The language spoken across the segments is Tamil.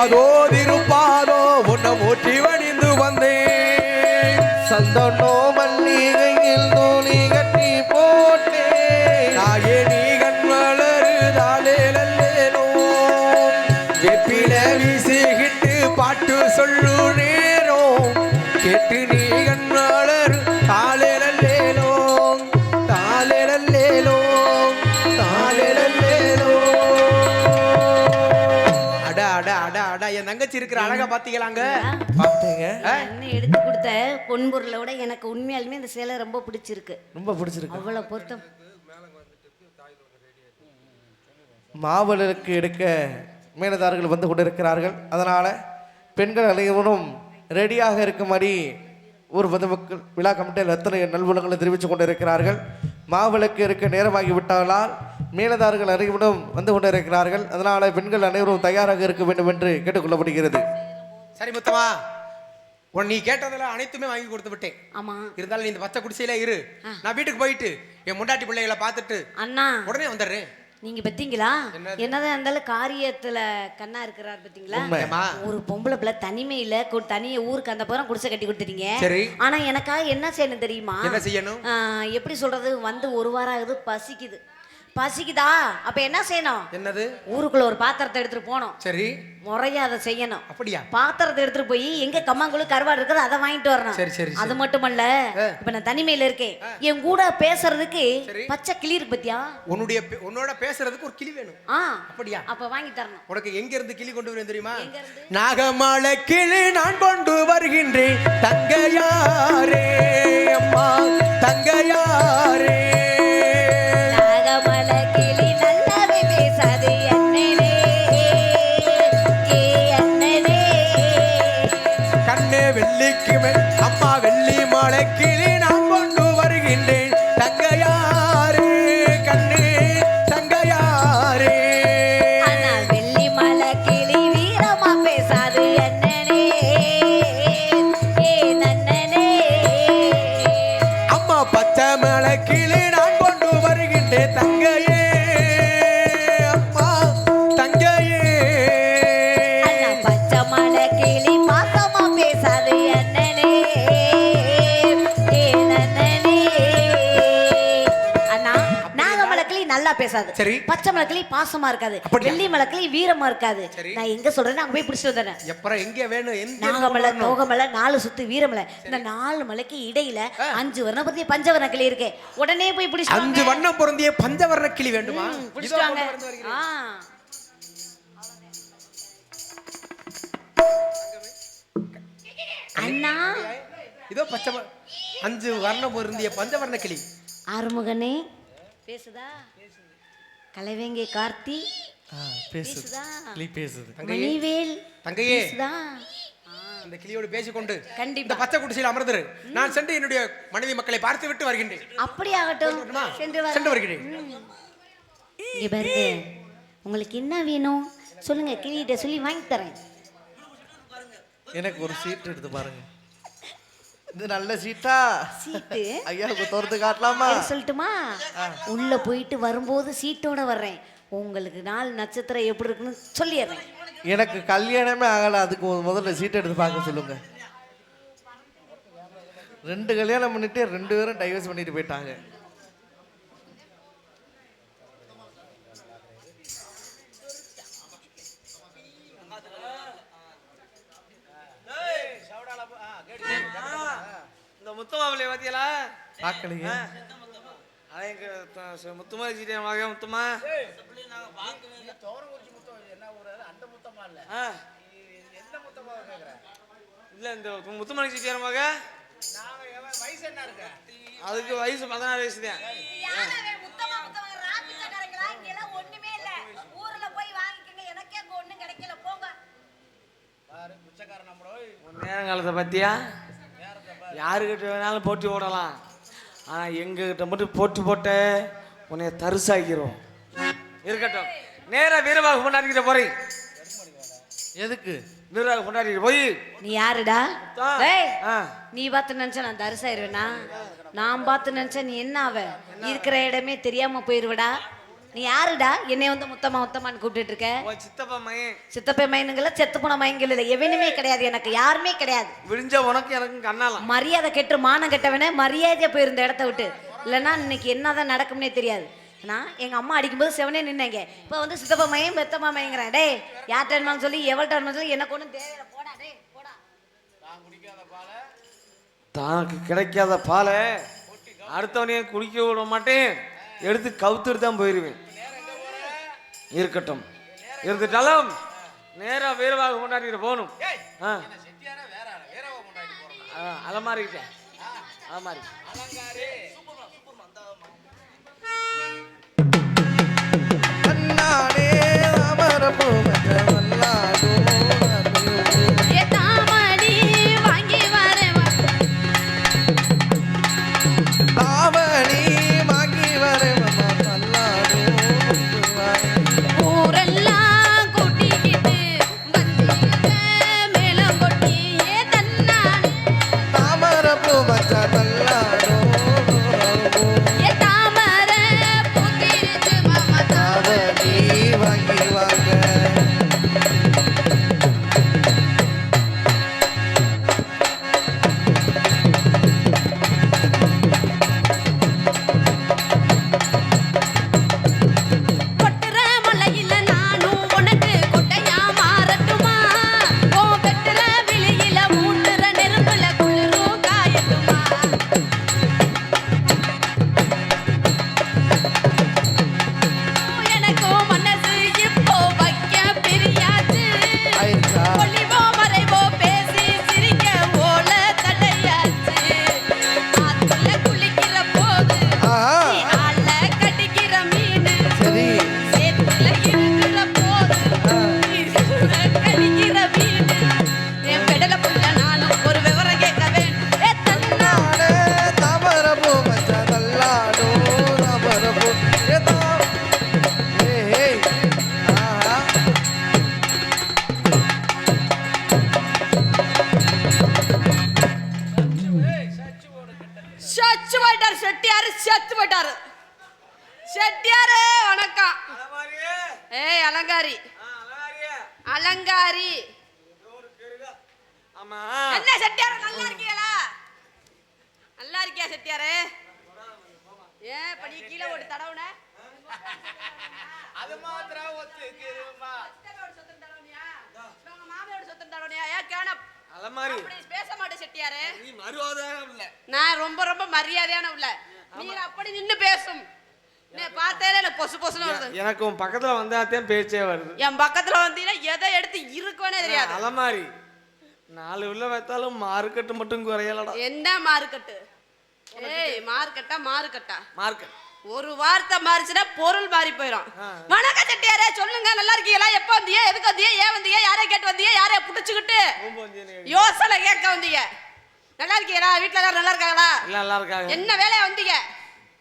அதோ திருப்பாதோ உன்னை மூற்றி வணிந்து வந்தேன். சந்தனோ மல்லிகையில் தோணி கட்டி போட்டே நாயே நீ கண் வளருதாலே நல்லேனோ வெப்பில வீசிக்கிட்டு பாட்டு சொல்லு நேரம் கேட்டு நீ கண் வளரு தாலே நல்லேனோ தாலே நல்லேனோ தாலே நல்லேனோ. அட அட அட அட என் தங்கச்சி இருக்கிற அழகா பாத்தீங்களாங்க? பார்த்தேங்க. என்ன எடுத்து கொடுத்த பொன்பொருளை விட எனக்கு உண்மையாலுமே இந்த சேலை ரொம்ப பிடிச்சிருக்கு. ரொம்ப பிடிச்சிருக்கு. அவ்வளவு பொருத்தம். மாவளருக்கு எடுக்க மேலதாரர்கள் வந்து கொண்டிருக்கிறார்கள். அதனால் பெண்கள் அனைவரும் ரெடியாக இருக்கும்படி ஊர் பொதுமக்கள் விழா கமிட்டியில் எத்தனை நல்வுலங்களை தெரிவித்துக் கொண்டிருக்கிறார்கள். மாவிளக்கு இருக்க நேரமாகி விட்டாலால் மேலதாரர்கள் அனைவரும் வந்து கொண்டிருக்கிறார்கள். அதனால் பெண்கள் அனைவரும் தயாராக இருக்க வேண்டும் என்று கேட்டுக்கொள்ளப்படுகிறது. சரி முத்தமா, உன் நீ கேட்டதெல்லாம் அனைத்துமே வாங்கி கொடுத்து விட்டேன். ஆமா, இருந்தாலும் நீ இந்த பச்சை குடிசையில இரு. நான் வீட்டுக்கு போயிட்டு என் முண்டாட்டி பிள்ளைகளை பார்த்துட்டு அண்ணா உடனே வந்துடுறேன். நீங்க பத்தீங்களா என்னதான் இருந்தாலும் காரியத்துல கண்ணா இருக்கிறார் பத்தீங்களா? உண்மையாம்மா. ஒரு பொம்பளை பிள்ளை தனிமையில தனிய ஊருக்கு அந்த போறம் குடிசை கட்டி கொடுத்துட்டீங்க. சரி. ஆனா எனக்காக என்ன செய்யணும் தெரியுமா? என்ன செய்யணும்? எப்படி சொல்றது, வந்து ஒரு வாரம் ஆகுது, பசிக்குது. பசிக்குதா? அப்ப என்ன செய்யணும்? என்னது? ஊருக்குள்ள ஒரு பாத்திரத்தை எடுத்துட்டு போனோம். சரி, முறையா அதை செய்யணும். அப்படியா? பாத்திரத்தை எடுத்துட்டு போய் எங்க கம்மாங்குழு கருவாடு இருக்குது அதை வாங்கிட்டு வரணும். சரி சரி. அது மட்டுமல்ல, இப்ப நான் தனிமையில இருக்கேன், என் கூட பேசுறதுக்கு பச்சை கிளி இருக்கு பத்தியா? உன்னோட பேசுறதுக்கு ஒரு கிளி வேணும். அப்படியா? அப்ப வாங்கி தரணும். உனக்கு எங்க இருந்து கிளி கொண்டு வரேன் தெரியுமா? நாகமாலை கிளி நான் கொண்டு வருகின்றேன் தங்கையாரே அம்மா தங்கையாரே. வெள்ளிக்கு அம்மா வெள்ளி மாலை கிளி நான் கொண்டு வருகின்றேன் தங்கையாரே கண்ணே தங்கையாரே. வெள்ளி மலை கிளி வீரமா பேசாது என்னனே நன்னனே. அம்மா பச்சை மலை கிளி நான் கொண்டு வருகின்றேன் தங்கையே அம்மா தங்கையே. பச்சை மலை கிளி பாசமா பேசாது என்னனே நன்னனே. அண்ணா, நாகமலக்கிளி நல்லா பேசாது. சரி. பச்சை மலக்கிளி பாசமா இருக்காது. வெள்ளி மலக்கிளி வீரமா இருக்காது. நான் எங்க சொல்றேன், அங்க போய் பிடிச்சிட்டு வந்துடுறேன். எப்பறம் எங்க வேணும்? நாகமலை, தோகமலை, 4 சுத்து வீரமலை. இந்த 4 மலைக்கு இடையில 5 வர்ண பொருந்திய பஞ்சவர்ண கிளி இருக்கு. உடனே போய் பிடிச்சிட்டு 5 வண்ணம் பொருந்திய பஞ்சவர்ண கிளி வேண்டுமா? பிடிச்சிட்டு வாங்க. அண்ணா, இதோ பச்சை 5 வர்ணம் பொருந்திய பஞ்சவர்ண கிளி. ஆறுமுகனே பேசுதா? கலைவேங்கை கார்த்தி பேசுதா? கிளி பேசுது. மணிவேல் தங்கையே பேசுதா? அந்த கிளியோடு பேசிக்கொண்டு கண்டிப்பா இந்த பச்சை குடிசையில் அமர்ந்துரு. நான் சென்று என்னுடைய மனைவி மக்களை பார்த்து விட்டு வருகின்றேன். அப்படி ஆகட்டும், சென்று வருகிறேன். இங்க பாருங்க, உங்களுக்கு என்ன வேணும் சொல்லுங்க, கிளியிட்ட சொல்லி வாங்கி தரேன். எனக்கு ஒரு சீட் எடுத்து பாருங்க. இது நல்ல சீட்டா? சீட்டு ஐயாவுக்கு தோர்த்து காட்டலாமா? சொல்லட்டுமா? உள்ள போயிட்டு வரும்போது சீட்டோட வர்றேன். உங்களுக்கு 4 நட்சத்திரம் எப்படி இருக்குன்னு சொல்லிடுறேன். எனக்கு கல்யாணமே ஆகல, அதுக்கு முதல்ல சீட் எடுத்து பார்க்க சொல்லுங்க. 2 கல்யாணம் பண்ணிட்டு 2 பேரும் டைவர்ஸ் பண்ணிட்டு போயிட்டாங்க. இந்த முத்துமாவிலே பாத்தியலா? பார்க்கலையே. அதான் எங்க முத்துமா வச்சுட்டேன் மக. முத்துமா இல்ல இந்த முத்துமா வச்சுட்டேன் மக. அதுக்கு வயசு 16 வயசு தான். நேரங்காலத்தை பத்தியா? யாருக்கிட்ட வேணாலும் போட்டி போடலாம், ஆனா எங்ககிட்ட மட்டும் போட்டி போட்ட உன்னைய தரிசாக்கிறோம். இருக்கட்டும், நேரா வீரபாகு கொண்டாடிக்கிட்ட போறேன். எதுக்கு? வீரபாகு கொண்டாடிட்டு போய். நீ யாருடா? நீ பார்த்து நினைச்சா நான் தரிசாயிருவேனா? நான் பார்த்து நினைச்சா நீ என்ன ஆவ? இருக்கிற இடமே தெரியாம போயிருவடா. நீ யாருடா என்னை வந்து முத்தம்மா முத்தம்மான்னு கூப்பிட்டுட்டு இருக்க? உன் சித்தப்பா மகன். சித்தப்பை மைனுங்கள செத்து போன மைன்கள் இல்லை, எவனுமே கிடையாது, எனக்கு யாருமே கிடையாது. விழிஞ்ச உனக்கு எனக்கும் கண்ணாலாம். மரியாதை கெட்டு மானம் கெட்டவனே மரியாதையா போயிருந்த இடத்த விட்டு, இல்லைன்னா இன்னைக்கு என்னதான் நடக்கும்னே தெரியாது. நான் எங்க அம்மா அடிக்கும்போது செவனே நின்னேங்க, இப்போ வந்து சித்தப்பா மையம் பெத்தம்மா மையங்கிறேன். டே யார்கிட்ட வேணுமான்னு சொல்லி எவள்கிட்ட வேணுமான்னு சொல்லி எனக்கு ஒன்றும் தேவையில்லை, போடா டே போடா. தனக்கு கிடைக்காத பாலை அடுத்தவனையும் குடிக்க விட மாட்டேன், எடுத்து கவுத்துட்டு தான் போயிருவேன். இருக்கட்டும், இருந்துட்டாலும் நேரா வீரவாக கொண்டாடிட்டு போகணும். அலமாரிக்கிட்டேன் அலமாரி. தன்னானே அமரப்போ வல்லாடோ ஏ தாமடி வாங்கி வரேன், தாவணி வாங்கி வரேன் வல்லாடோ ஊரெல்லாம் கூட்டிக்கிட்டு வந்து மேலம் கொட்டி ஏ தன்னானே தாமரப்போ வல்லாடோ ஏ தாமரை பூத்திருச்சு மாமா தாவணி வாங்கி வாங்க கொட்டுற மலையில நானும் உனக்கு கொட்டையா மாறட்டுமா, ஓ வெட்டுற விழியில ஊட்டுற நெருப்புல குளிரும் காயட்டுமா. எனக்கும் மனசு இப்போ வைக்க பிரியாச்சு, ஆயிடுச்சா ஒளிவோ மறைவோ பேசி சிரிக்க ஓல தடையாச்சு. ஆத்துல குளிக்கிற போது ஆஹா நீ ஆள கடிக்கிற மீனு, சரி சேத்துல இருக்கிற போது நீ சேத்துல கடிக்கிற மீனு. என் பெடல புள்ள நானும் ஒரு விவரம் கேட்க வேண்டும். ஏ தன்னா நானே தாமரப்பூ மச்சான் தள்ளாடோ தாமரப்பூ ஏதோ ஏய் ஆஹா சச்சு போயிட்டாரு செட்டியாரு, செத்து போயிட்டாரு செட்டியாரு. வணக்கம். ஏய் அலங்காரி, அலங்காரி. ஆமா, என்ன செட்டியாரு நல்லா இருக்கீங்களா? நல்லா இருக்கியா செட்டியாரு? ஏன் படி கீழே ஒரு தடவுன அது மாத்திரம் ஒத்துக்கிறேம்மா. சொத்தம் தடவுனியா? உங்க மாமியோட சொத்தம் தடவுனியா? ஏன் கேணப் அலமாரி, அப்படி பேச மாட்டேன் செட்டியாரு. நீ மறுவாதான் இல்ல. நான் ரொம்ப ரொம்ப மரியாதையான உள்ள, நீ அப்படி நின்னு பேசும். நீ பார்த்தாலே எனக்கு பொசு பொசுன்னு வருது. எனக்கு உன் பக்கத்துல வந்தாத்தான் பேச்சே வருது. என் பக்கத்துல வந்தீங்கன்னா எதை எடுத்து இருக்குவனே தெரியாது. அலமாரி 4 உள்ள வைத்தாலும் மார்க்கெட்டு மட்டும் குறையலடா. என்ன மார்க்கெட்டு? ஏய் மார்க்கெட்டா மார்க்கெட்டா? மார்க்கெட் ஒரு வார்த்தை மாறிச்சுன்னா பொருள் மாறி போயிடும். வணக்கம் செட்டியாரே, சொல்லுங்க நல்லா இருக்கீங்களா? எப்ப வந்தீங்க? எதுக்கு வந்தீங்க? ஏன் வந்தீங்க? யாரை கேட்டு வந்தீங்க? யாரைய புடிச்சுக்கிட்டு யோசனை கேட்க வந்தீங்க? நல்லா இருக்கீங்களா? வீட்டுல எல்லாரும் நல்லா இருக்காங்களா? எல்லாம் நல்லா இருக்காங்க. என்ன வேலையா வந்தீங்க?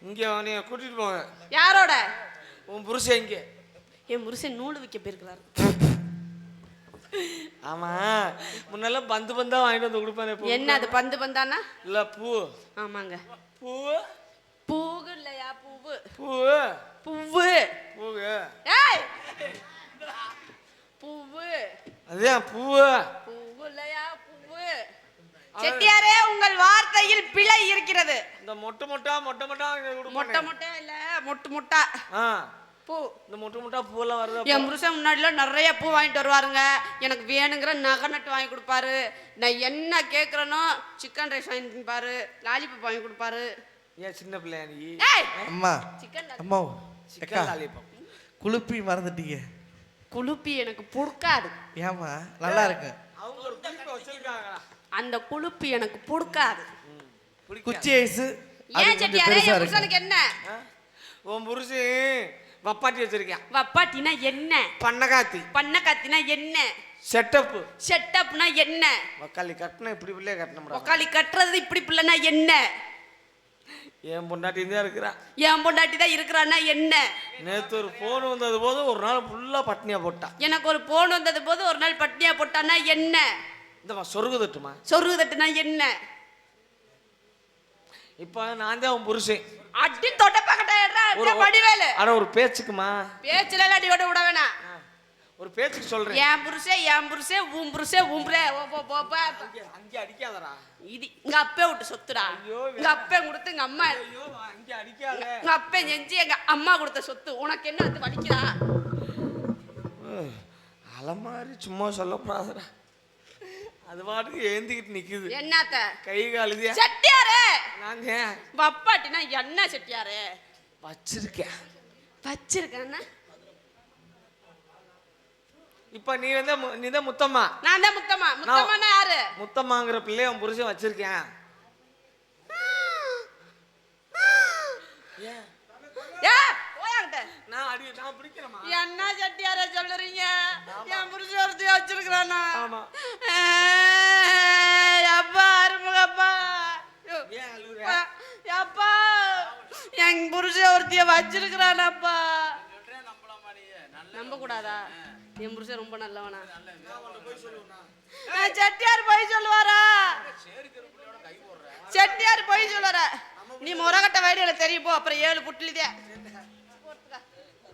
இங்க நீ கூட்டிட்டு போங்க. யாரோட? உன் புருஷன் இங்க. என் புருஷன் நூல் விற்க போயிருக்கிறாரு. ஆமா, முன்னெல்லாம் பந்து பந்தா வாங்கிட்டு வந்து கொடுப்பானே. என்ன அது பந்து பந்தானா? இல்ல பூ. ஆமாங்க, பூ பூவு இல்லையா? பூவு பூ பூவு பூவு. ஏய் பூவு அதே பூ பூவு இல்லையா? பூவு. செட்டியாரே, உங்கள் வார்த்தையில் பிழை இருக்கிறது. இந்த மொட்டை மொட்டா மொட்டை மொட்டா மொட்டை மொட்டை இல்ல, மொட்டு முட்டா பூ. இந்த மொட்டை மொட்டா பூவெல்லாம் வருது. என் புருஷன் முன்னாடிலாம் நிறைய பூ வாங்கிட்டு வருவாருங்க. எனக்கு வேணுங்கிற நகை நட்டு வாங்கி கொடுப்பாரு. நான் என்ன கேட்குறேனோ சிக்கன் ரைஸ் வாங்கி கொடுப்பாரு, லாலிபாப் வாங்கி கொடுப்பாரு. ஏன் சின்ன பிள்ளையா நீ? ஏய் அம்மா சிக்கன் அம்மா அக்கா சிக்கன் லாலிபாப். குளுப்பி மறந்துட்டீங்க. குளுப்பி எனக்கு பிடிக்காது. ஏம்மா நல்லா இருக்கு. அவங்க ஒரு குளிப்பை வச்சிருக்காங்க. அந்த குளுப்பி எனக்கு பிடிக்காது. குச்சி ஐஸ் ஏன் செட்டியாரே, என் புருஷனுக்கு என்ன? உன் புருஷன் வப்பாட்டி வச்சிருக்கேன். வப்பாட்டினா என்ன? பண்ணகாத்தி. பண்ண காத்தினா என்ன? செட்டப்பு. செட்டப்னா என்ன? வக்காளி கட்டின இப்படி பிள்ளைய கட்டணும். உக்காளி கட்டுறது இப்படி பிள்ளைனா என்ன? என் பொண்டாட்டி தான் இருக்கிறா. என் பொண்டாட்டி தான் இருக்கிறான்னா என்ன? நேற்று ஒரு போன் வந்தது போது ஒரு நாள் ஃபுல்லா பட்னியா போட்டா. எனக்கு ஒரு போன் வந்தது போது ஒரு நாள் பட்னியா போட்டான்னா என்ன? இந்த சொருகு தட்டுமா? சொருகு தட்டுனா என்ன? இப்போ நான் தான் உன் புருஷன். அடி தொட்டப்பக்கட்ட வடிவேலு. ஆனா ஒரு பேச்சுக்குமா? பேச்சுல எல்லாம் அடி விட வேணாம். ஒரு பேச்சுக்கு சொல்றேன். என் புருஷன் உன் புருஷன் உம்ப்ரே அங்கே அடிக்காதடா. இது இங்க அப்பே விட்டு சொத்துடா. இங்க அப்பே கொடுத்து எங்க அம்மா அங்கே அடிக்காத. எங்க அப்பே நெஞ்சு எங்க அம்மா கொடுத்த சொத்து. உனக்கு என்ன அது வலிக்குதா? அலமாரி சும்மா சொல்லப்படாதடா. அது பாட்டுக்கு ஏந்திக்கிட்டு நிக்குது. என்னத்த கை காலுதியா? செட்டியாரே. நாங்க வப்பாட்டினா என்ன செட்டியாரே? வச்சிருக்கேன். வச்சிருக்கேன்னா இப்ப நீ தான் முத்தம்மா. நான் தான் முத்தம்மா. முத்தம்மான்னா யாரு? முத்தம்மாங்கிற பிள்ளைய உன் புருஷன் வச்சிருக்கேன். நான் பிடிக்கிறேமா? என்ன செட்டியாரே சொல்றீங்க? என் புருஷன் ஒருத்தைய வச்சிருக்கிறானா? ஆமா. அப்பா அருமுகப்பா. அப்பா என் புருஷன் ஒருத்தைய வச்சிருக்கிறானப்பா. நம்ப கூடாதா? என் புருஷன் ரொம்ப நல்லவனா? செட்டியார் போய் சொல்லுவாரா? செட்டியார் போய் சொல்லுவாரா? நீ முறகட்ட வேடியில தெரியும் போ. அப்புறம் 7 புட்லிதே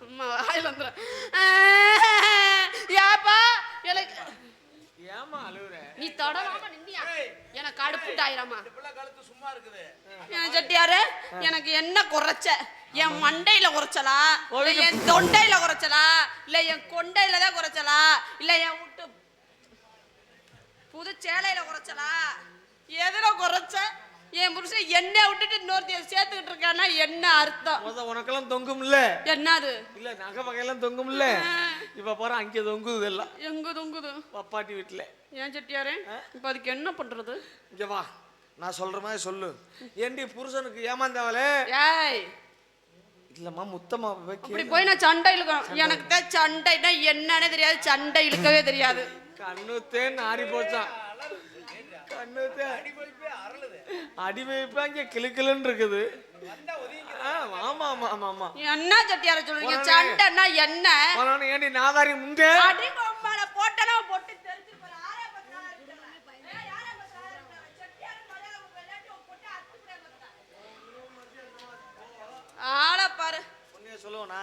அம்மா வாயில வந்துடும். ஏப்பா எனக்கு ஏமா அழுவுற? நீ தொடராம நின்னியா எனக்கு அடுப்புட்டாயிரமா. செட்டியாரு எனக்கு என்ன குறைச்ச? என் மண்டையில குறைச்சலா, இல்ல என் தொண்டையில குறைச்சலா, இல்ல என் கொண்டையில தான் குறைச்சலா, இல்ல என் விட்டு புது சேலையில குறைச்சலா, எதுல குறைச்ச? என் புருஷன் என்ன விட்டுட்டு இன்னொருத்தைய சேர்த்துக்கிட்டு இருக்கான்னா என்ன அர்த்தம்? உனக்கெல்லாம் தொங்கும்ல? என்னது? இல்ல நகை வகையெல்லாம் தொங்கும்ல? இப்ப போற அங்கே தொங்குது எல்லாம். எங்க தொங்குது? பப்பாட்டி வீட்டுல. ஏன் செட்டியாரே இப்ப அதுக்கு என்ன பண்றது? இங்க வா, நான் சொல்ற மாதிரி சொல்லு. ஏண்டி புருஷனுக்கு ஏமாந்தாவலே? ஏய் இல்லம்மா முத்தம்மா அப்படி போய் நான் சண்டை இழுக்கணும். எனக்கு தான் சண்டைனா என்னன்னே தெரியாது. சண்டை இழுக்கவே தெரியாது. கண்ணுத்தே நாரி போச்சான். கண்ணுத்தே அடி வைப்பா இங்க கிளுக்கிளுன்னு இருக்குது. ஆமா ஆமா ஆமா ஆமா. என்ன செட்டியார சொல்றீங்க? சண்டைனா என்ன? ஏண்டி நாதாரி முண்டே அடி பொம்மால போட்டனா போட்டு தெரிஞ்சு போற. ஆரே பத்தா ஏய் யாரே பத்தா செட்டியார மலையாள விளையாட்டு போட்டு அத்துக்குறே பத்தா. ஆள பாரு. உன்னைய சொல்லுவனா?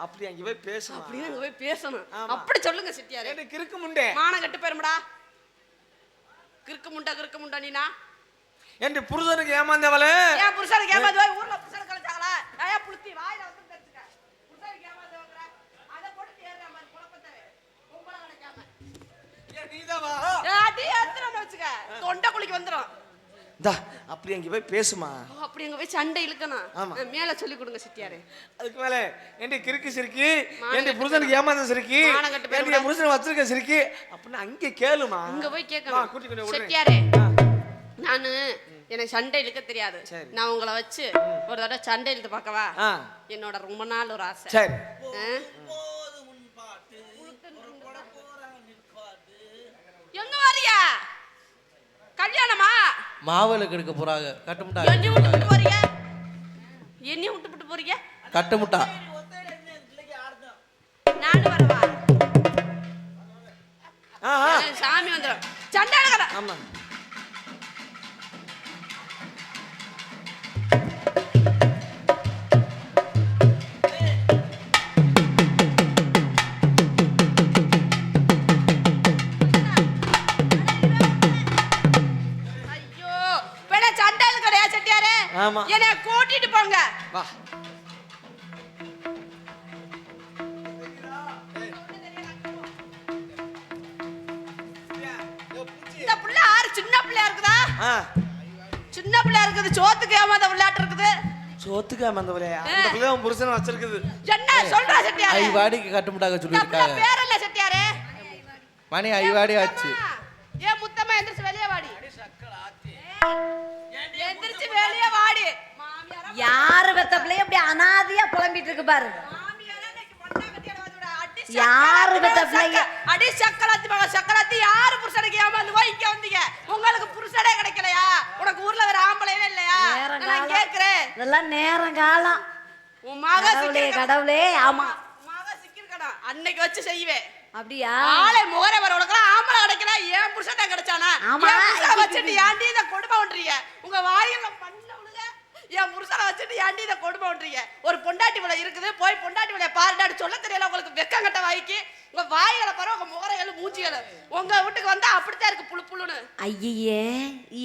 அப்படி அங்க போய் பேசணும். அப்படி அங்க போய் பேசணும். அப்படி சொல்லுங்க செட்டியாரே. ஏண்டி கிறுக்கு முண்டே? மானம் கெட்டு போறடா. கிறுக்கு முண்டா நீனா? ஏண்டி புருஷனுக்கு ஏமாந்தவளே? ஏன் புருஷனுக்கு ஏமாந்தவ? ஊர்ல புருஷன் கலச்சாங்களா? ஏய் புளுத்தி வாயில வந்து தெரிஞ்சுக்க. புருஷனுக்கு ஏமாந்தவங்கற அத போட்டு தேறற மாதிரி குழப்பத்தவே. பொம்பள கணக்காம. ஏய் நீதான் வா. அடி அத்துறன்னு வெச்சுக்க. தொண்டை குளிக்கு வந்துரும். டா அப்படி அங்க போய் பேசுமா. அப்படி அங்க போய் சண்டை இழுக்கணும். மேல சொல்லி கொடுங்க செட்டியாரே. அதுக்கு மேல ஏண்டி கிறுக்கு சிரிக்கி? ஏண்டி புருஷனுக்கு ஏமாந்த சிரிக்கி? ஏண்டி புருஷன் வச்சிருக்க சிரிக்கி? அப்படி அங்க கேளுமா. அங்க போய் கேட்கணும். செட்டியாரே நானு எனக்கு சண்டை இழுக்க தெரியாது. நான் உங்களை வச்சு ஒரு தடவை சண்டை இழுத்து பார்க்கவா? என்னோட ரொம்ப நாள் ஒரு ஆசை. சரி. எங்க வாரியா? கல்யாணமா? மாவளுக்கு எடுக்க போறாங்க. கட்டுமுட்டா. என்னைய விட்டு போறீங்க? என்னைய விட்டு போறீங்க? கட்டுமுட்டா. நானும் வரவா? சாமி வந்துடும். சண்டை இழுக்கற. ஆமா. என்னை கூட்டிட்டு போங்க. வா. இந்த புள்ள ஆறு சின்ன பிள்ளையா இருக்குதா? சின்ன பிள்ளையா இருக்குது. சோத்துக்கு ஏமாந்த விளையாட்டு இருக்குது. சோத்துக்கு ஏமாந்த விளையா? அந்த பிள்ளை உன் புருஷன் வச்சிருக்குது. என்ன சொல்றா செட்டியாரே? ஐவாடிக்கு கட்டுமுட்டாக சொல்லிருக்காங்க. இந்த பேர் என்ன செட்டியாரே? மணி ஐவாடி ஆச்சு. ஏ முத்தம்மா எந்திரச்சு வெளியே வாடி. எந்திரச்சு வெளியே வாடி. யாரு பெத்த பிள்ளைய அப்படி அனாதையா புலம்பிட்டு இருக்கு பாரு. யாரு பெத்த பிள்ளைய அடி சக்கராத்தி மக சக்கராத்தி. யாரு புருஷனுக்கு ஏமாந்து போய் இங்க வந்தீங்க? உங்களுக்கு புருஷனே கிடைக்கலையா? உனக்கு ஊர்ல வேற ஆம்பளையே இல்லையா? நான் கேக்குறேன். இதெல்லாம் நேரம் காலம். உன் மக கடவுளே. ஆமா மக சிக்கிருக்கடா. அன்னைக்கு வச்சு செய்வேன். அப்படியா? ஆளே முகரே வர உனக்கு ஆம்பளை கிடைக்கல. ஏன் புருஷன் தான் கிடைச்சானா? ஆமா. வச்சுட்டு ஏன்டி இத கொடுமை பண்றீங்க? உங்க வாயில பண்ண விடுங்க. என் புருஷனை வச்சுட்டு ஏன்டி இதை கொடுமை விட்டுறீங்க? ஒரு பொண்டாட்டி விலை இருக்குது, போய் பொண்டாட்டி விலையை பாருடான்னு சொல்ல தெரியல உங்களுக்கு. வெக்கங்கட்ட வாய்க்கு உங்க வாயில பாரு, உங்க முகரையில மூச்சியல. உங்க வீட்டுக்கு வந்தா அப்படித்தான் இருக்கு புழு புழுன்னு. ஐயே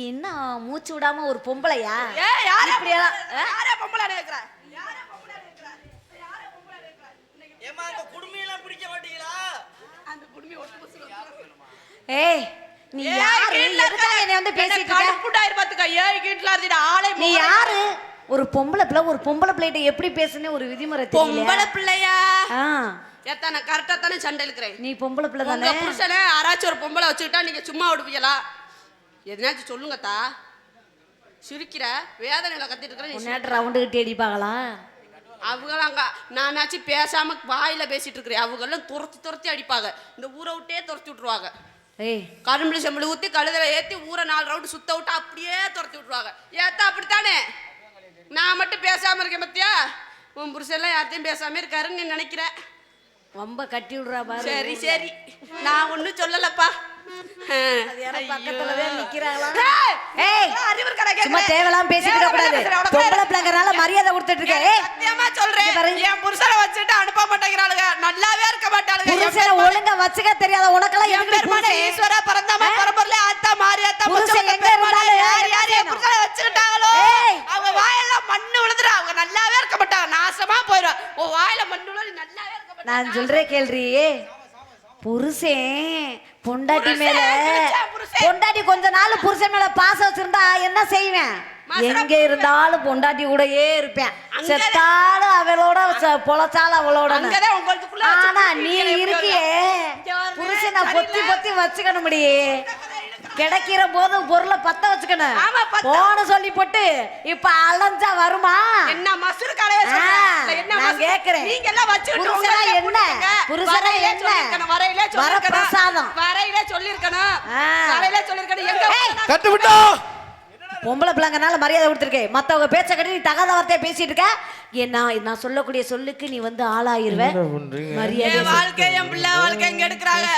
என்ன மூச்சு விடாம ஒரு பொம்பளையா? யாரே இப்படியெல்லாம் யாரே பொம்பளை நினைக்கிறா? ஏமா இந்த குடுமையெல்லாம் பிடிக்க மாட்டீங்களா? அந்த குடுமி ஒட்டு புசுல. ஏய் நீ யாரு? எதுக்காக என்னை வந்து பேசிட்டு இருக்க? கடுப்புடாயிரு பாத்துக்க. ஏய் கீட்ல இருந்த ஆளே நீ யாரு? ஒரு பொம்பளை பிள்ளைகிட்ட எப்படி பேசுனே ஒரு விதிமுறை தெரியல. பொம்பளை பிள்ளையா? ஆ ஏத்தா நான் கரெக்டா தானே சண்டை இழுக்கிறேன். நீ பொம்பளை பிள்ளை உங்க தானே? புருஷனை யாராச்சும் ஒரு பொம்பளை வச்சுக்கிட்டா நீங்க சும்மா விடுவீங்களா? எதனாச்சும் சொல்லுங்கத்தா. சிரிக்கிற வேதனையில கத்திட்டு இருக்கிற நீ. நேற்று ரவுண்டு கட்டி அடிப்பாங்களா? அவங்களும் அங்க நானாச்சும் பேசாம வாயில பேசிட்டு இருக்கிறேன். அவங்களும் துரத்தி அடிப்பாங்க. இந்த ஊரை விட்டே துரத்தி விட்டுருவாங்க. ஏய் கரும்புளி செம்பளி ஊத்தி கழுதல ஏத்தி ஊரை 4 ரவுண்டு சுத்த விட்டு அப்படியே துரத்தி விட்டுருவாங்க. ஏத்தா அப்படித்தானே? நான் மட்டும் பேசாம இருக்கேன் பத்தியா? உன் புருஷன்லாம் யார்த்தையும் பேசாம இருக்காருன்னு நீ நினைக்கிற. ரொம்ப கட்டி விடுறா பாரு. சரி சரி நான் ஒன்னும் சொல்லலப்பா. பக்கத்துல நிக்கிறாங்களா? ஏய் சும்மா தேவலாம் பேசிக்கிட கூடாது. பொம்பளை பிள்ளைங்கறனால மரியாதை கொடுத்துட்டு இருக்க. ஏய் சத்தியமா சொல்றேன், என் புருஷனை வச்சுட்டு அனுப்ப மாட்டேங்கிறாளுங்க. நல்லாவே இருக்க மாட்டாளுங்க. புருஷனை ஒழுங்கா வச்சுக்க தெரியாத உனக்கெல்லாம் எதுக்கு பெருமானே ஈஸ்வரா பரந்தாமா பரம்பொருளே ஆத்தா மாரியாத்தா புருஷன் எங்க இருந்தாலும் யார் யார் என் புருஷனை வச்சுக்கிட்டாங்களோ அவங்க வாயெல்லாம் மண்ணு விழுதுறா. அவங்க நல்லாவே இருக்க மாட்டாங்க, நாசமா போயிடும். உன் வாயில மண்ணு விழுது நல்லாவே இருக்க மாட்டாங்க. நான் சொல்றேன் கேள்றி. புருஷன் பொண்டாட்டி மேல பொண்டாட்டி கொஞ்ச நாள் புருஷன் மேல பாசம் வச்சிருந்தா என்ன செய்வேன்? எங்க இருந்தாலும் பொண்டாட்டி கூடயே இருப்பேன். செத்தாலும் அவளோட பொழைச்சாலும் அவளோட. ஆனா நீ இருக்கியே புருஷனை பொத்தி வச்சுக்கணும். முடியே கிடைக்கிற போது பொருளை பத்த வச்சுக்கணும். போன சொல்லி போட்டு இப்ப அலைஞ்சா வருமா? என்ன மசுறு கலைய நான் கேக்குறேன். நீங்க எல்லாம் வச்சுட்டு புருஷனா என்ன? புருஷனா என்ன? வரையிலே வர பிரசாதம் வரையிலே சொல்லிருக்கணும். வரையிலே சொல்லிருக்கணும். எங்க கட்டு விட்டோ பொம்பளை பிள்ளைங்கனால மரியாதை கொடுத்துருக்கேன். மத்தவங்க பேச்ச கட்டி நீ தகாத வார்த்தையை பேசிட்டு இருக்க. என்ன நான் சொல்லக்கூடிய சொல்லுக்கு நீ வந்து ஆளாயிருவ. மரியாதை வாழ்க்கை என் பிள்ளை வாழ்க்கை எங்க எடுக்கிறாங்க.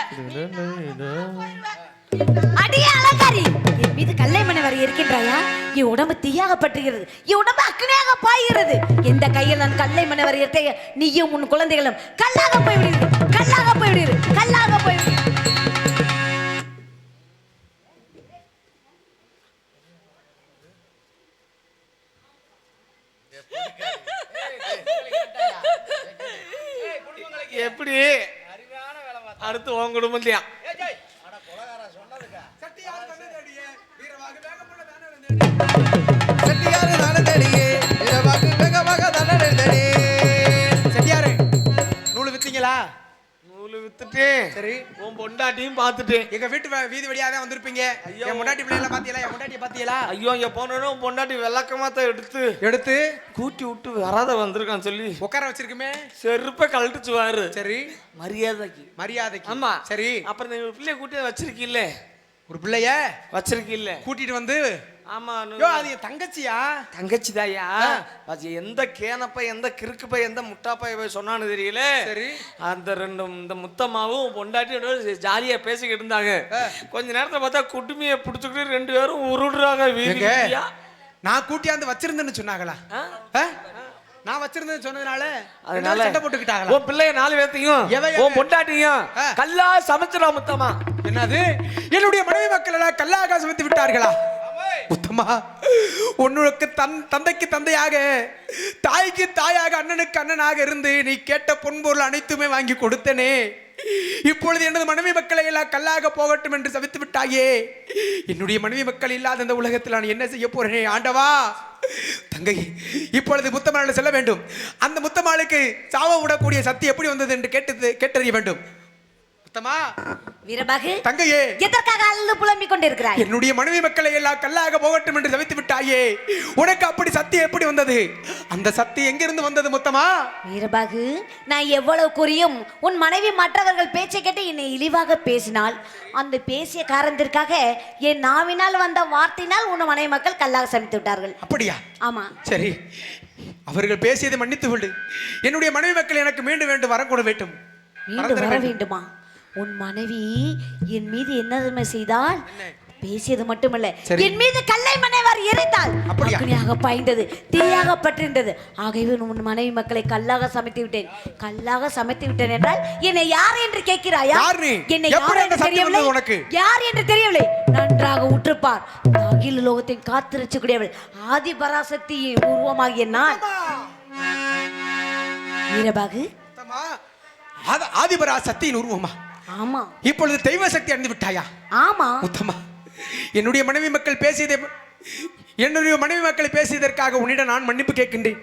அடியே அலங்காரி, என் மீது கல்லைமணி வரை இருக்கின்றாயா? என் உடம்பு தீயாகப்பட்டுகிறது, என் உடம்பு அக்னியாக பாய்கிறது. எந்த கையில் நான் கல்லைமணி வரை இருக்க நீயும் உன் குழந்தைகளும் கல்லாக போய்விடுது, கல்லாக போய்விடுது, கல்லாக போய்விடுது. எப்படி அடுத்து உன் குடும்பத்தையா? செட்டியாரு தானே தடியே இரவாக்கு வேகமாக தானே தடியே. செட்டியாரு நூல் வித்தீங்களா? நூலு வித்துட்டேன். சரி உன் பொண்டாட்டியும் பார்த்துட்டேன். எங்க வீட்டு வீதி வழியா தான் வந்திருப்பீங்க. என் பொண்டாட்டி பிள்ளைல பாத்தீங்களா? என் பொண்டாட்டியை பாத்தீங்களா? ஐயோ இங்க போனோம் பொண்டாட்டி விளக்கமாத்த எடுத்து கூட்டி விட்டு வராத வந்திருக்கான்னு சொல்லி உட்கார வச்சிருக்குமே. செருப்ப கழட்டுச்சுவாரு. சரி மரியாதைக்கு. ஆமா சரி அப்புறம் நீ ஒரு பிள்ளைய கூட்டி வச்சிருக்கீல்ல? ஒரு பிள்ளைய வச்சிருக்கீல்ல? கூட்டிட்டு வந்து ஆமா அது என் தங்கச்சியா? தங்கச்சிதாயா? அது எந்த கேனப்ப எந்த கிறுக்குப்ப எந்த முட்டாப்ப சொன்னான்னு தெரியல. சரி அந்த இந்த முத்தம்மாவும் பொண்டாட்டியோட ஜாலியா பேசிக்கிட்டு இருந்தாங்க. கொஞ்ச நேரத்துல பார்த்தா குடுமையை பிடிச்சுக்கிட்டு 2 பேரும் உருடுறாங்க. வீதியா நான் கூட்டியாந்து வச்சிருந்தேன்னு சொன்னாங்களா? நான் வச்சிருந்தேன்னு சொன்னதுனால அதனால சண்டை போட்டுக்கிட்டாங்களா? உன் பிள்ளைய 4 பேர்த்தையும் உன் பொண்டாட்டியும் கல்லா சமைச்சிடா முத்தம்மா. என்னது? என்னுடைய மனைவி மக்கள் எல்லாம் கல்லாக சமைத்து விட்டார்களா? முத்தம்மா, உன்னுக்கு தந்தைக்கு தந்தையாக, தாய்க்கு தாயாக, அண்ணனுக்கு அண்ணனாக இருந்து நீ கேட்ட பொன்பொருள் அனைத்துமே வாங்கி கொடுத்தனே. இப்பொழுது எனது மனைவி மக்களை எல்லாம் கல்லாக போகட்டும் என்று சபித்து விட்டாயே. என்னுடைய மனைவி மக்கள் இல்லாத இந்த உலகத்தில் நான் என்ன செய்ய போறேனே ஆண்டவா. தங்கை, இப்பொழுது முத்தம்மாள் செல்ல வேண்டும். அந்த முத்தம்மாளுக்கு சாவ விடக்கூடிய சக்தி எப்படி வந்தது என்று கேட்டறிய வேண்டும். வீரபாகு, தங்கையே, எதற்காக அழுது புலம்பிக் கொண்டிருக்கிறாய்? என்னுடைய மனைவி மக்களை எல்லாம் கல்லாக போகட்டும் என்று சபித்து விட்டாயே. உனக்கு அப்படி சக்தி எப்படி வந்தது? அந்த சக்தி எங்கிருந்து வந்தது முத்தமா? வீரபாகு, நான் எவ்வளவு கூறியும் உன் மனைவி மற்றவர்கள் பேச்சை கேட்டு என்னை இழிவாக பேசினால் அந்த பேசிய காரணத்திற்காக என் நாவினால் வந்த வார்த்தையினால் உன் மனைவி மக்கள் கல்லாக சமைத்து விட்டார்கள். அப்படியா? ஆமா. சரி, அவர்கள் பேசியதை மன்னித்து விடு. என்னுடைய மனைவி மக்கள் எனக்கு மீண்டும் வர கூட வேண்டும். மீண்டும் வர வேண்டுமா? உன் மனைவி என் மீது என்ன செய்தால் பேசியது மட்டுமல்ல, சரி. என் மீது கல்லை மனைவர் எரித்தாள். அப்படியா? அக்னியாக பாய்ந்தது, தீயாக பற்றிருந்தது. ஆகவே உன் மனைவி மக்களை கல்லாக சமைத்து விட்டேன். கல்லாக சமைத்து விட்டேன் என்றால் என்னை யார் என்று கேட்கிறாயா? யார் நீ? என்னை எப்படி யார் அந்த என்று சத்தியம் தெரியவில்லை. வந்தது உனக்கு? யார் என்று தெரியவில்லை. நன்றாக உற்றுப்பார். அகில லோகத்தின் காத்திருச்சக்கூடியவள் ஆதி பராசக்தியின் உருவமாகிய நான். வீரபாகு, ஆதிபரா சக்தியின் உருவமா? ஆமா. இப்பொழுது தெய்வ சக்தி அடைந்து விட்டாயா? ஆமா. உத்தமா, என்னுடைய மனைவி மக்கள் பேசியதற்காக உன்னிடம் நான் மன்னிப்பு கேட்கின்றேன்.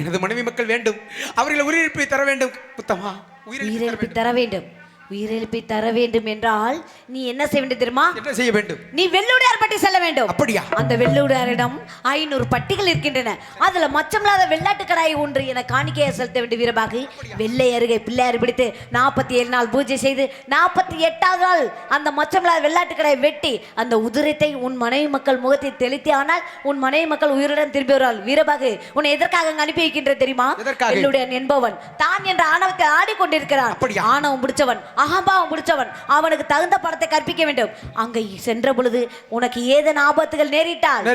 எனது மனைவி மக்கள் வேண்டும், அவர்கள் உயிரிழப்பை தர வேண்டும். உத்தமா, உயிரிழப்பை தர வேண்டும். உயிரிழப்பை தர வேண்டும் என்றால் நீ என்ன செய்ய வேண்டும் தெரியுமா? என்ன செய்ய வேண்டும்? நீ வெள்ளுடையார் பட்டி செல்ல வேண்டும். அப்படியா? அந்த வெள்ளுடையாரிடம் 500 பட்டிகள் இருக்கின்றன. அதுல மச்சமில்லாத வெள்ளாட்டு கடாய் ஒன்று என காணிக்கையை செலுத்த வேண்டும். வீரபாகு, வெள்ளை அருகே பிள்ளையார் பிடித்து 47 நாள் பூஜை செய்து 48வது நாள் அந்த மச்சமில்லாத வெள்ளாட்டு கடாயை வெட்டி அந்த உதிரத்தை உன் மனைவி மக்கள் முகத்தில் தெளித்தே, ஆனால் உன் மனைவி மக்கள் உயிருடன் திரும்பி வருவாள். வீரபாகு, உன்னை எதற்காக அனுப்பி வைக்கின்ற தெரியுமா? வெள்ளுடையான் என்பவன் தான் என்ற ஆணவத்தை ஆடிக்கொண்டிருக்கிறான். ஆணவம் பிடிச்சவன், அகம்பாவம் பிடிச்சவன், அவனுக்கு தகுந்த படத்தை கற்பிக்க வேண்டும். அங்கே சென்ற பொழுது உனக்கு ஏதேனும் ஆபத்துகள் நேரிட்டால்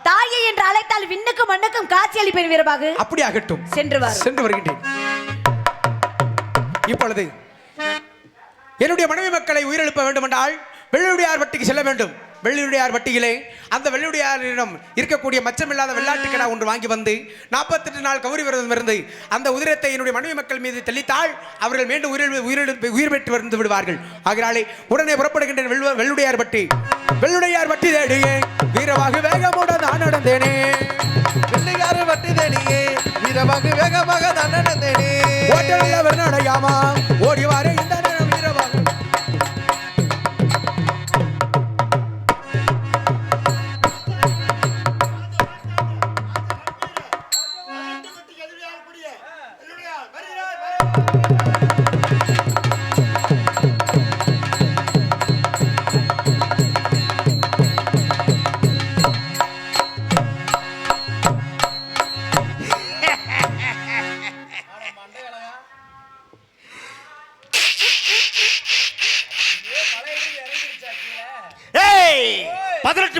தாயை என்று அழைத்தால் விண்ணுக்கும் மண்ணுக்கும் காட்சி அளிப்பேன். வீரபாகு, அப்படி ஆகட்டும். சென்று வருகின்றேன். இப்பொழுது என்னுடைய மனைவி மக்களை உயிரிழப்ப வேண்டும் என்றால் வெள்ளுடையார் வட்டிக்கு செல்ல வேண்டும். வெள்ளுடையார் வட்டியிலே அந்த வெள்ளுடையாரிடம் இருக்கக்கூடிய மச்சமில்லாத வெள்ளாட்டுக்கடா ஒன்று வாங்கி வந்து 48 நாள் கௌரி விரதம் இருந்து அந்த உதிரத்தை என்னுடைய மனைவி மக்கள் மீது தெளித்தால் அவர்கள் மீண்டும் உயிர் பெற்று வந்து விடுவார்கள். ஆகிறாலே உடனே புறப்படுகின்ற வெள்ளுடையார் வட்டி தேடியே வீரவாகு வீரமாக வேகமாக நான் நடந்தேனே. ஓட்டலில் அவர் நடையாமா ஓடி வாரே இந்த நேரம் வீரவாகு.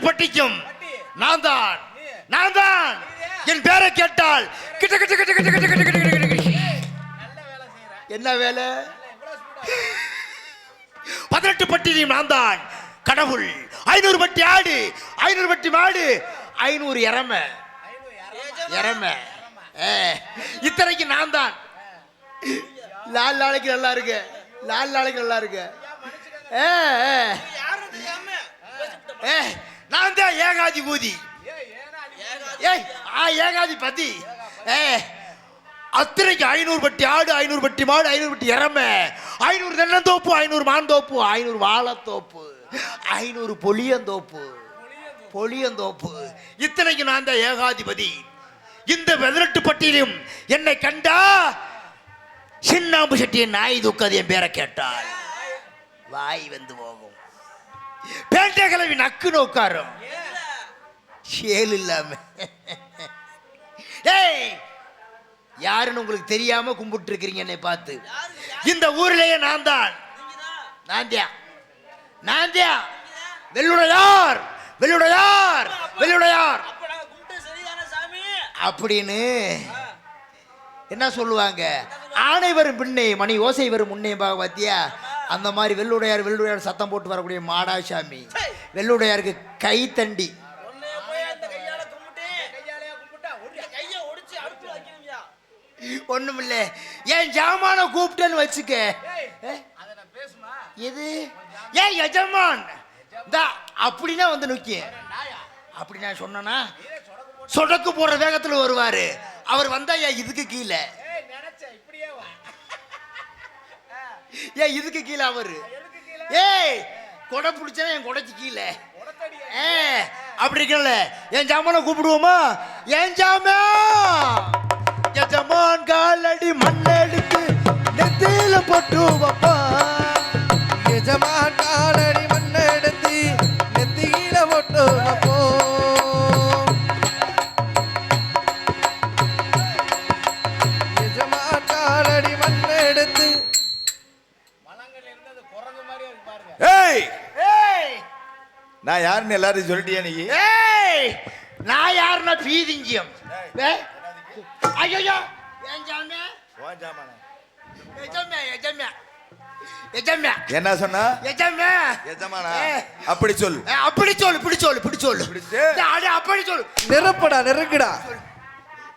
பட்டிக்கும் நான் தான் என் பேரை கேட்டால் கிட்ட கிட்ட கிட்ட கிட்ட கிட்ட கிட்ட கிட்ட கிட்ட என்ன வேலை? 18 பட்டியும் நான் தான் கடவுள். 500 பட்டி ஆடு, 500 பட்டி மாடு, 500 எரமை இத்தனைக்கு நான் தான். 4 நாளைக்கு நல்லா இருக்கு, 4 நாளைக்கு நல்லா இருக்கு. நான் தான் ஏகாதி பூதி, ஏகாதி பதி. அத்தனைக்கு 500 பட்டி ஆடு, 500 பட்டி மாடு, 500 பட்டி எரமை, 500 தென்னந்தோப்பு, 500 மாந்தோப்பு, 500 வாழைத்தோப்பு, 500 பொலியந்தோப்பு. இத்தனைக்கு நான் தான் ஏகாதிபதி. இந்த 18 பட்டியிலும் என்னை கண்டா சின்னாம்பு செட்டியின் நாய் தூக்காது என் பேரை கேட்டால் வாய் வந்து போகும். பேட்டை கிளவி நக்கு நோக்காரும் சேல் இல்லாம. யாருன்னு உங்களுக்கு தெரியாம கும்பிட்டு இருக்கிறீங்க என்னை பார்த்து. இந்த ஊர்லயே நான் தான் வெள்ளுடையார் அப்படின்னு என்ன சொல்லுவாங்க? ஆணை வரும் பின்னே மணி ஓசை வரும் முன்னே பாத்தியா? அந்த மாதிரி வெள்ளுடையார் சத்தம் போட்டு வரக்கூடிய மாடாசாமி. வெள்ளுடையாருக்கு கை தண்டி ஒண்ணுமில்ல. ஏன் ஜாமான கூப்பிட்டேன்னு வச்சுக்க. எது ஏன் எஜமான் அப்படின்னா வந்து நுக்கிய அப்படி நான் சொன்னா சொடக்கு போற வேகத்துல வருவாரு. அவர் வந்தா ஏன் இதுக்கு கீழே, ஏன் இதுக்கு கீழே அவரு கொடை பிடிச்சா என் கொடைக்கு கீழே அப்படி இருக்கல. என் ஜாமான கூப்பிடுவோமா? என் ஜாமா எஜமான் காலடி மண்ணெடுத்து நெத்தியில போட்டு வப்பா. எஜமான் காலடி மண்ணெடுத்து நெத்தியில போட்டு வப்போ. எஜமான் காலடி மண்ணெடுத்து. நான் யாருன்னு எல்லாரும் சொல்லிட்டியா நீ? ஏய் நான் யாருன்னா பீதிங்கியம். ஐயோ ஏன் சாமி? எஜமே எஜமே எஜமே என்ன சொன்னா? எஜமே எஜமானா? அப்படி சொல். அப்படி சொல்லு இப்படி சொல்லு இப்படி சொல்லு அட அப்படி சொல்லு. நெருப்படா நெருக்குடா.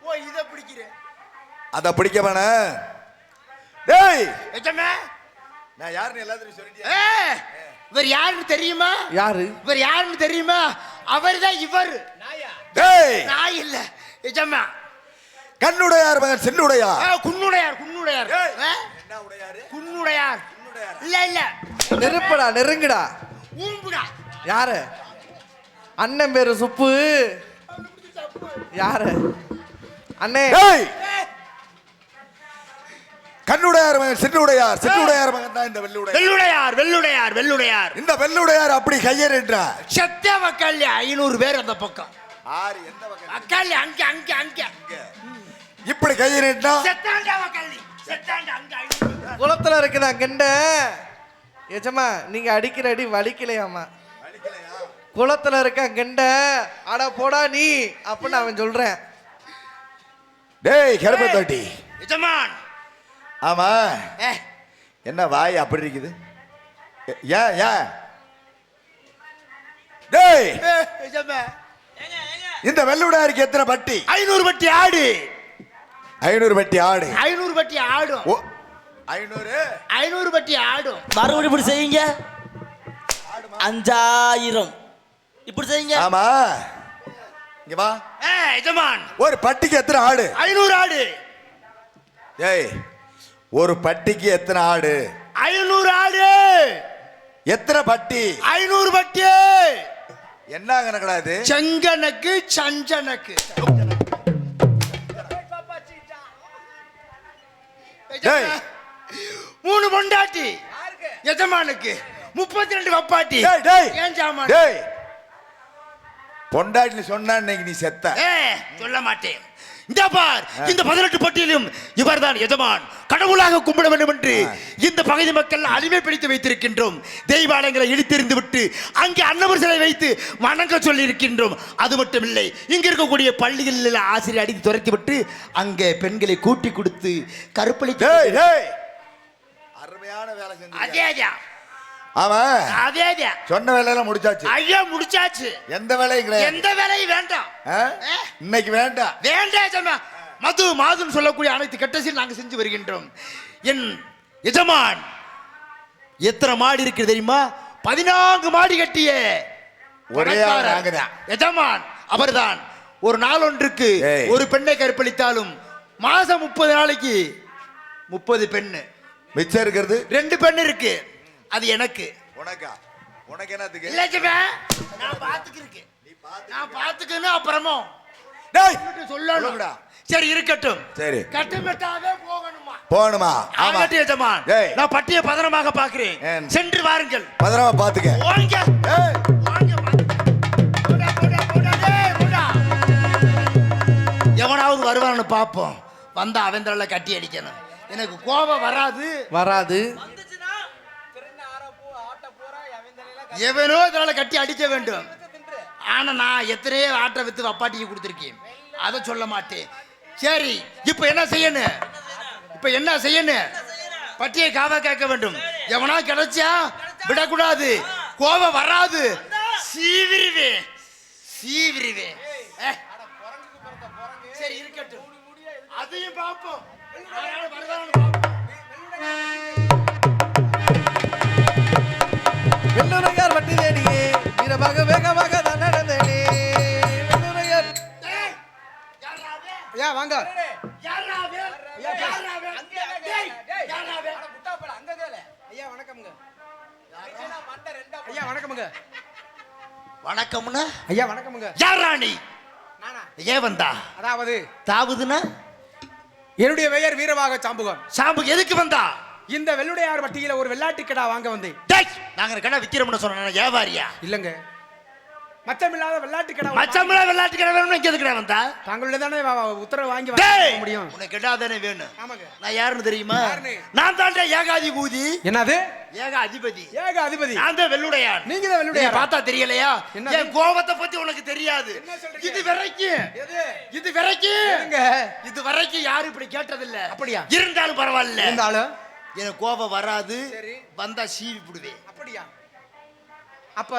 ஓ இத பிடிக்கிறே. அத பிடிக்க வேணா. டேய் எஜமே நான் யாருன்னு எல்லாரும் சொல்லிட்டியா? இவர் யாருன்னு தெரியுமா? யாரு இவர் யாருன்னு தெரியுமா? அவர்தான் இவர். டேய் நான் இல்ல எஜமா. கண்ணுடையார் மகன் சென்னுடையார். குன்னுடையார் குன்னுடையார். என்ன உடையாரு? குன்னுடையார். இல்ல இல்ல நெருப்படா நெருங்குடா. ஊம்புடா. யாரு? அண்ணன் பேரு சுப்பு. யாரு அண்ணே? டேய் கண்ணுடையார் மகன் சென்னுடையார். சென்னுடையார் மகன் தான் இந்த வெள்ளுடையார். வெள்ளுடையார் வெள்ளுடையார் வெள்ளுடையார். இந்த வெள்ளுடையார் அப்படி கையேறின்றா. சத்திய மக்கள் 500 பேர் அந்த பக்கம். ஆறு எந்த வகை? மக்கள் அங்க அங்க அங்க இப்படி கையேறின்றா. செத்தாண்டா மக்கள் செத்தாண்டா அங்க 500. குளத்துல இருக்குதா கெண்ட. எஜமா நீங்க அடிக்கிற அடி வலிக்கலையாமா? குளத்துல இருக்க கெண்ட. அட போடா நீ அப்படின்னு அவன் சொல்றேன். டேய் கருப்பை தொட்டி. எஜமான். ஆமா என்ன வாய் அப்படி இருக்குது? ஏன் ஏன்? டேய் எஜமான் இந்த வெள்ளுடையாருக்கு எத்தனை பட்டி? 500 பட்டி ஆடு. 500 பட்டி ஆடு. 500 பட்டி ஆடும். ஓ 500 500 பட்டி ஆடும். மறுபடியும் இப்படி செய்யுங்க. 5000 இப்படி செய்யுங்க. ஆமா இங்க வா. எஜமான் ஒரு பட்டிக்கு எத்தனை ஆடு? 500 ஆடு. டேய் ஒரு பட்டிக்கு எத்தனை ஆடு? 500 ஆடு. எத்தனை பட்டி? 500 பட்டி. என்ன கணக்கடா இது? செங்கனக்கு சஞ்சனக்கு. டேய் 3 பொண்டாட்டி எஜமானுக்கு 32 வப்பாட்டி. டேய் டேய் ஏன் ஜாமான்? டேய் பொண்டாட்டின்னு சொன்னா இன்னைக்கு நீ செத்த. சொல்ல மாட்டேன். இந்த பார் இந்த 18 பட்டியலும் இவர்தான் எஜமான். கடவுளாக கும்பிட வேண்டும் என்று இந்த பகுதி மக்கள் அடிமைப்படுத்தி வைத்திருக்கின்றோம். தெய்வாலயங்களை இழுத்தெறிந்து விட்டு அங்கே அன்னவர் சிலை வைத்து வணங்க சொல்லி இருக்கின்றோம். அது மட்டும் இல்லை, இங்க இருக்கக்கூடிய பள்ளிகளில் ஆசிரியர் அடித்து துரத்தி விட்டு அங்கே பெண்களை கூட்டி கொடுத்து கருப்பளி. அருமையான வேலை செஞ்சு. அதே ஆமா அதே சொன்ன வேலையெல்லாம் முடிச்சாச்சு. ஐயா முடிச்சாச்சு. எந்த வேலையும் கிடையாது. எந்த வேலையும் வேண்டாம். இன்னைக்கு வேண்டாம். வேண்டாம் எஜமான். மது மாதுன்னு சொல்லக்கூடிய அனைத்து கட்டசில் நாங்க செஞ்சு வருகின்றோம். என் எஜமான் எத்தனை மாடி இருக்கு தெரியுமா? 14 மாடி கட்டிய ஒரே ஆள் நாங்கதான். எஜமான் அவர்தான். ஒரு நாள் ஒன்றுக்கு ஒரு பெண்ணை கற்பழித்தாலும் மாசம் 30 நாளைக்கு 30 பெண்ணு. மிச்சம் இருக்கிறது 2 பெண் இருக்கு. அது எனக்கு. உனக்கா? உனக்கு என்னத்துக்கு? இல்ல ஜெபன் நான் பாத்துக்கிறேன். நான் பாத்துக்கணும். அப்புறமா டேய் சொல்லணும்டா. சரி இருக்கட்டும். சரி கட்டுமட்டாவே போகணுமா? போகணுமா? ஆமா ஆகட்டும் எஜமான். நான் பட்டியை பதனமாக பார்க்கிறேன். சென்று வாருங்கள். பதனமா பாத்துக்க. வாங்க வாங்க. போடா போடா போடா டேய் போடா. எவனாவது வருவான்னு பாப்போம். வந்தா அவந்தரல கட்டி அடிக்கணும். எனக்கு கோபம் வராது. வராது. எவனோ இதனால கட்டி அடிக்க வேண்டும். ஆனா நான் எத்தனையோ ஆட்டை வித்து வப்பாட்டிக்கு கொடுத்துருக்கேன். அதை சொல்ல மாட்டேன். சரி இப்ப என்ன செய்யணும்? இப்ப என்ன செய்யணும்? பட்டியை காவ கேட்க வேண்டும். எவனா கிடைச்சா விடக்கூடாது. கோபம் வராது. சீவிரிவே சீவிரிவே. சரி இருக்கட்டும். அதையும் பார்ப்போம். வெள்ளுரையார் வட்டி தேடியே வீரமாக வேகமாக தான் நடந்தேனே. வெள்ளுரையார் ஐயா வாங்க. ஐயா வணக்கம்ங்க. ஐயா வணக்கம்ங்க. வணக்கம்னா? ஐயா வணக்கம்ங்க. யார் ராணி? நானா? ஏன் வந்தா? அதாவது தாவுதுன்னா என்னுடைய பெயர் வீரவாக சாம்புகன். சாம்புக்கு எதுக்கு வந்தா? இந்த வெள்ளுடையார் வட்டியில ஒரு வெள்ளாட்டு கடா வாங்க வந்தேன். நாங்க கடை விக்கிறோம்னு சொன்ன வியாபாரியா? இல்லங்க மச்சமில்லாத வெள்ளாட்டு கடை மச்சம்பள விளையாட்டு கடை வேணும்னு இங்க எதுக்குடா வந்தா? தங்களுடைய தானே உத்தரவு வாங்கி டேய், வாங்க முடியும். உனக்கு கேட்டாதானே வேணும். ஆமாங்க. நான் யாருன்னு தெரியுமா? யாருன்னு? நான் தான்டா ஏகாதிபதி. என்னது? ஏகாதிபதி. ஏக அதிபதி. நான் தான் வெள்ளுடையான். நீங்க தான் வெள்ளுடையாரா? பார்த்தா தெரியலையா? என்னது? என் கோபத்தை பத்தி உனக்கு தெரியாது. என்ன சொல்றீங்க? இது வரைக்கும் எது? இது வரைக்கும் எதுங்க? இது வரைக்கும் யாரும் இப்படி கேட்டதில்ல. அப்படியா? இருந்தாலும் பரவாயில்ல. இருந்தாலும் எனக்கு கோபம் வராது. சரி. வந்தா சீவி விடுவேன். அப்படியா? அப்ப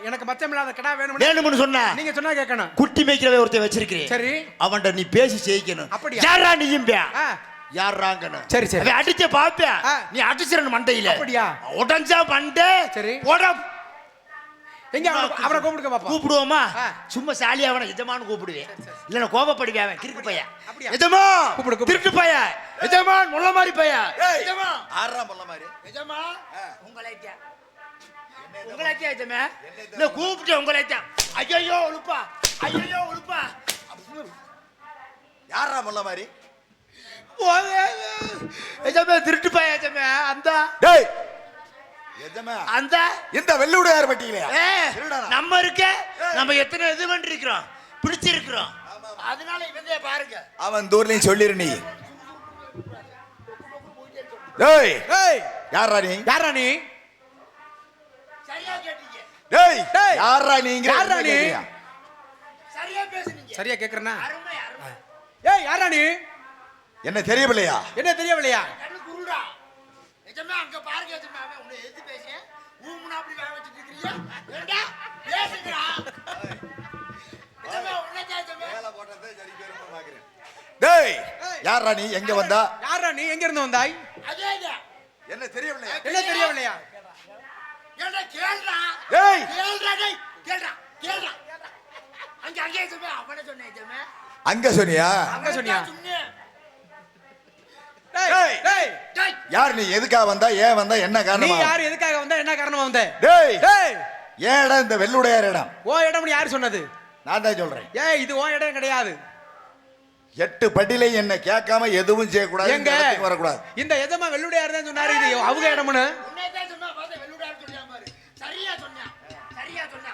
எனக்கு மச்சமில்லாத கடை வேணும். வேணும்னு சொன்னா நீங்க சொன்னா கேட்கணும். குட்டி மேய்க்கிறவே ஒருத்தன் வச்சிருக்கிறேன். சரி. அவன்கிட்ட நீ பேசி ஜெயிக்கணும். அப்படியா? யாரா நீயும் பே ஆ, யாராங்கன்னு. சரி, சரி. அவன் அடிச்ச பாப்ப ஆ. நீ அடிச்சிரணும் மண்டையில. அப்படியா? உடஞ்சா மண்டை. சரி. உட எங்க அவரை கூப்பிடுங்க பாப்பா. கூப்பிடுவோமா? ஆ. சும்மா சாலியா அவனை எஜமான்னு கூப்பிடுவேன். இல்லைன்னா கோபப்படுவேன். அவன் கிறுக்கு பையன். அப்படியா? எஜமா கூப்பிடு, கூப்பிடு. திருட்டு பையன். எஜமான் முள்ள மாதிரி பையன். எஜமா ஆறா முள்ள மாதிரி எஜமா உங்களைத்தியா உங்களைத்தியா எஜமா இல்ல கூப்பிட்டு உங்களைத்தியா. ஐயோ உழுப்பா ஐயோ உழுப்பா. யாரா முள்ள மாதிரி எஜமா திருட்டு பையன் எஜமா. அந்த டேய் எஜமா அந்த இந்த வெள்ளுடையார் பட்டியலையா ஏ, திருடனா? நம்ம இருக்க நம்ம எத்தனை இது பண்ணிருக்கிறோம் பிடிச்சிருக்கிறோம். அதனால இவந்தே பாருங்க. அவன் தூர்லயும் சொல்லிரு நீ. டேய் ஏய், யாரா நீ? யாரா நீ? சரியா கேட்டீங்க. டேய் டேய். யாரா நீங்க? யாரா நீ? சரியா பேசுனீங்க. சரியா கேக்குறேனா? அருமை அருமை. ஏய், யாரா நீ? என்ன தெரியவில்லையா? என்ன தெரியவில்லையா? கண்ணு குருடா. எஜமா அங்க பாருங்க எஜமா. அவன் உன்னை எதிர்த்து பேசுறேன். ஊமுனா அப்படி வேக வச்சிட்டு இருக்கீங்க. ஏண்டா பேசுங்கடா. எஜமா உன்னதே எஜமா. டேய் யாரா நீ? எங்க வந்தா? யாரா நீ? எங்க இருந்து வந்தாய்? அதேதான். என்ன தெரியவில்லையா? என்ன தெரியவில்லையா? ஏண்டா கேளுடா. டேய் கேளுடா டேய். கேளுடா கேளுடா. அங்க அங்கே எஜமா அவனே சொன்னேன் எஜமா. அங்க சொன்னியா? அங்க சொன்னியா? சொன்னேன். டேய், டேய். டேய், டேய் யார் நீ? எதுக்கா வந்தா? ஏன் வந்தா? என்ன நீ காரணமா? யார்? எதுக்காக வந்த? என்ன காரணமா வந்த? டேய் டேய், ஏன் இடம் இந்த வெள்ளுடையார் இடம்? ஓ இடம்னு யார் சொன்னது? நான் தான் சொல்றேன். ஏய், இது ஓ இடம் கிடையாது. 8 படியில என்ன கேட்காம எதுவும் செய்யக்கூடாது. எங்க இந்த இடத்துக்கு வரக்கூடாது. இந்த எஜமா வெள்ளுடையார் தான் சொன்னாரு இது அவங்க இடம்னு. உன்னதே சொன்னா பாத்து வெள்ளுடான்னு சொல்லியா பாரு. சரியா சொன்னா. சரியா சொன்னா.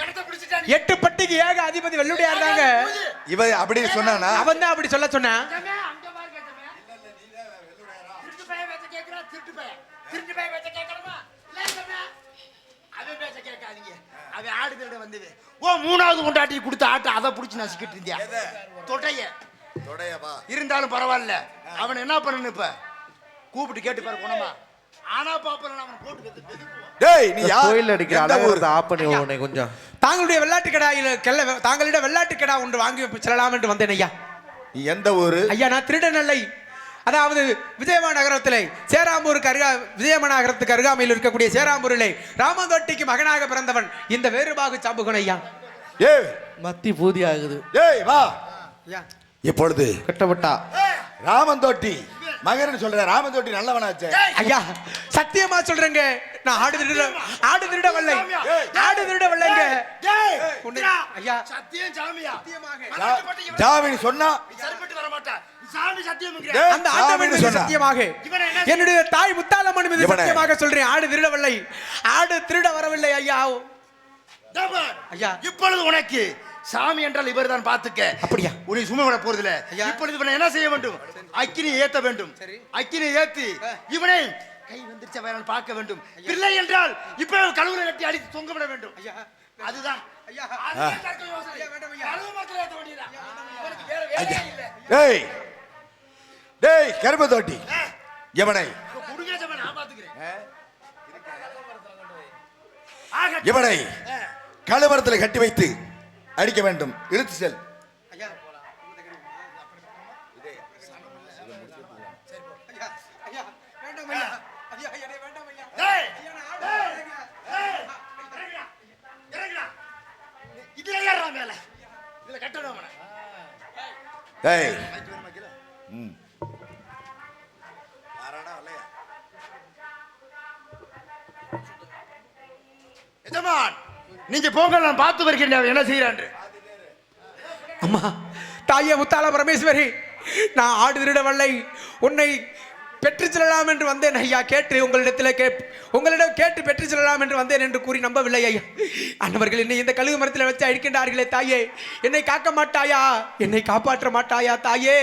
இடத்தை பிடிச்சிட்டா நீ. 8 பட்டிக்கு ஏக அதிபதி வெள்ளுடையார் தாங்க. இவ அப்படி சொன்னானா? அவன் தான் அப்படி சொல்ல சொன்னான். எஜமா அங்க பாருங்க எஜமா. திருட்டு பையன் பேச்ச கேக்குறா. திருட்டு பையன். திருட்டு பையன் பேச்ச கேட்கணுமா? இல்ல எஜமா. அவன் பேச்ச கேட்காதீங்க. அவன் ஆடு திருட வந்தது. ஓ மூணாவது கொண்டாட்டி கொடுத்த ஆட்டை அதை பிடிச்சி நசிக்கிட்டு இருந்தியா? தொடைய தொடையவா? இருந்தாலும் பரவாயில்ல. அவன் என்ன பண்ணணும் இப்ப? கூப்பிட்டு கேட்டு பாரு குணமா. ஆனா பாப்பல அவன் போட்டு வெதுக்குவான். டேய் நீ யார்? கோயில் அடிக்கிற எந்த ஊரு? அழகு ஆப் பண்ணி உன்னை கொஞ்சம். தாங்களுடைய வெள்ளாட்டு கடா தாங்களிடம் வெள்ளாட்டு கடா ஒன்று வாங்கி செல்லலாம் என்று வந்தேன் ஐயா. நீ எந்த ஊரு? ஐயா நான் திருடநல்லை, அதாவது விஜயமாநகரத்திலே விஜயமாநகரத்துக்கு அருகாமையில் இருக்கக்கூடிய சேராம்பூரிலே ராமந்தோட்டிக்கு மகனாக பிறந்தவன் இந்த வேறுபாகு சாம்புகன் ஐயா. ஏய் மத்தி பூதி ஆகுது. ஏய் வா. ஐயா, இப்பொழுது கட்டப்பட்டா ராமந்தோட்டி மகன் சொல்ற. ராமந்தோட்டி நல்லவனாச்சே. ஐயா சத்தியமா சொல்றேங்க, நான் ஆடு திருட வல்லை. ஆடு திருட வல்லைங்க. டேய் உன்னை- ஐயா சத்தியம் சாமியா. ஜாமீன் சொன்னா சரிப்பட்டு வர மாட்டா. சாமி சத்தியம்ங்கற. டேய், அந்த ஆண்டவன் ஜாமீன் மீது சொன்னா. சத்தியமாக, இவனை என்ன என்னுடைய தாய் முத்தாலம்மன் மீது இவனை- சத்தியமாக சொல்றேன், ஆடு திருடவில்லை. ஆடு திருட வரவில்லை ஐயா. டபர். ஐயா. இப்பொழுது உனக்கு சாமி என்றால் இவர்தான் பாத்துக்க. அப்படியா? உன்னை சும்மா விட போறதில்ல. ஐயா. இப்பொழுது இவனை என்ன செய்ய வேண்டும்? அக்கினி ஏத்த வேண்டும். சரி. அக்கினி ஏத்தி இவனை கை வந்துருச்ச வேறால் பார்க்க வேண்டும். இல்லை என்றால் இப்ப கழுவுல கட்டி அடித்து தொங்க விட வேண்டும். ஐயா, அதுதான். ஐயா. அதுதான் தர்க்க யோசனை. ஐயா, வேண்டாம் ஐயா. கழுவு மாத்திரம் ஏத்த வேண்டியதுதான். இவனுக்கு வேற வேலையே இல்ல. டேய் டேய் கருமத்தோட்டி இவனை குடுங்க ஜம நான் பாத்துக்கிறேன். ஆக இவனை கழுவரத்தில் கட்டி வைத்து அடிக்க வேண்டும். இழுத்து செல். ஐயா. ஐயா, ஐயா, வேண்டாம் ஐயா. ஐயா, என்னை வேண்டாம் ஐயா. டேய் ஐயா, நான் ஆடு திருடலைங்க. இறங்குடா. இறங்குடா. இதுல ஏறா மேல. இதுல கட்டணும் அவனை. டேய் ம் எஜமான் நீங்க போங்க, நான் பார்த்து வருகிறேன் அவன் என்ன செய்யறான். அம்மா, தாயே முத்தால பரமேஸ்வரி, நான் ஆடு திருட வல்லை. உன்னை பெற்று செல்லலாம் என்று வந்தேன் ஐயா. கேட்டு உங்களிடம் கேட்டு பெற்று செல்லலாம் என்று வந்தேன் என்று கூறி நம்பவில்லை ஐயா. அன்னவர்கள் என்னை இந்த கழுகு மரத்தில் வச்சு அழிக்கின்றார்களே தாயே, என்னை காக்க மாட்டாயா? என்னை காப்பாற்ற மாட்டாயா தாயே?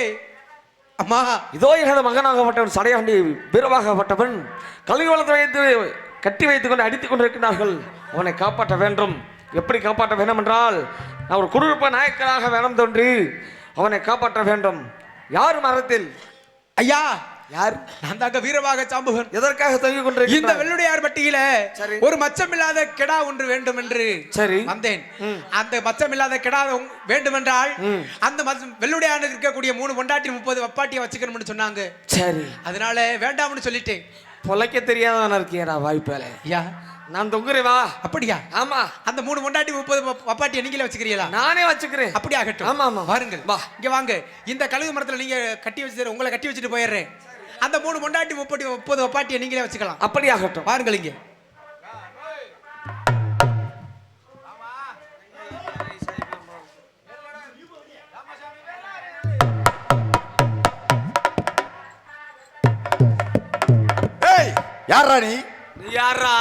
அம்மா, இதோ எனது மகனாகப்பட்டவன் சடையாண்டி வீரமாகப்பட்டவன் கல்வி வளர்த்து வைத்து கட்டி வைத்துக் கொண்டு அடித்துக் கொண்டிருக்கிறார்கள். அவனை காப்பாற்ற வேண்டும். எப்படி காப்பாற்ற வேண்டும் என்றால், நான் ஒரு குடியிருப்ப நாயக்கராக வேணும் தோன்றி அவனை காப்பாற்ற வேண்டும். யார் மரத்தில்? ஐயா, யார்? நான் தாங்க வீரமாக சாம்புவன். எதற்காக தங்கி இந்த கொண்டிருக்கிறேன்? வெள்ளுடையார் பட்டியில சரி. ஒரு மச்சமில்லாத கிடா ஒன்று வேண்டும் என்று சரி வந்தேன். அந்த மச்சமில்லாத கிடா வேண்டுமென்றால் அந்த வெள்ளுடையார் இருக்கக்கூடிய 3 பொண்டாட்டி 30 வப்பாட்டியை வச்சுக்கணும்னு சொன்னாங்க. சரி, அதனால வேண்டாம்னு சொல்லிட்டேன். பொழைக்க தெரியாதவனா இருக்கியடா வாய்ப்பேல. ஐயா, நான் தொங்குறேன் வா. அப்படியா? ஆமா, அந்த 3 பொண்டாட்டி 30 வப்பாட்டியை நீங்களே வச்சுக்கிறீங்களா? நானே வச்சுக்கிறேன். அப்படி ஆகட்டும். ஆமா ஆமா, வாருங்கள். வா. இங்க வாங்க. இந்த கழுகு மரத்துல நீங்க கட்டி வச்சு உங்களை கட்டி வச்சுட்டு போயிடுறேன். அந்த 3 பொண்டாட்டி 30 வப்பாட்டியை நீங்களே வச்சுக்கலாம். அப்படி ஆகட்டும். வாருங்கள் இங்க. ஏய், யாரா நீ? நீ யாரா?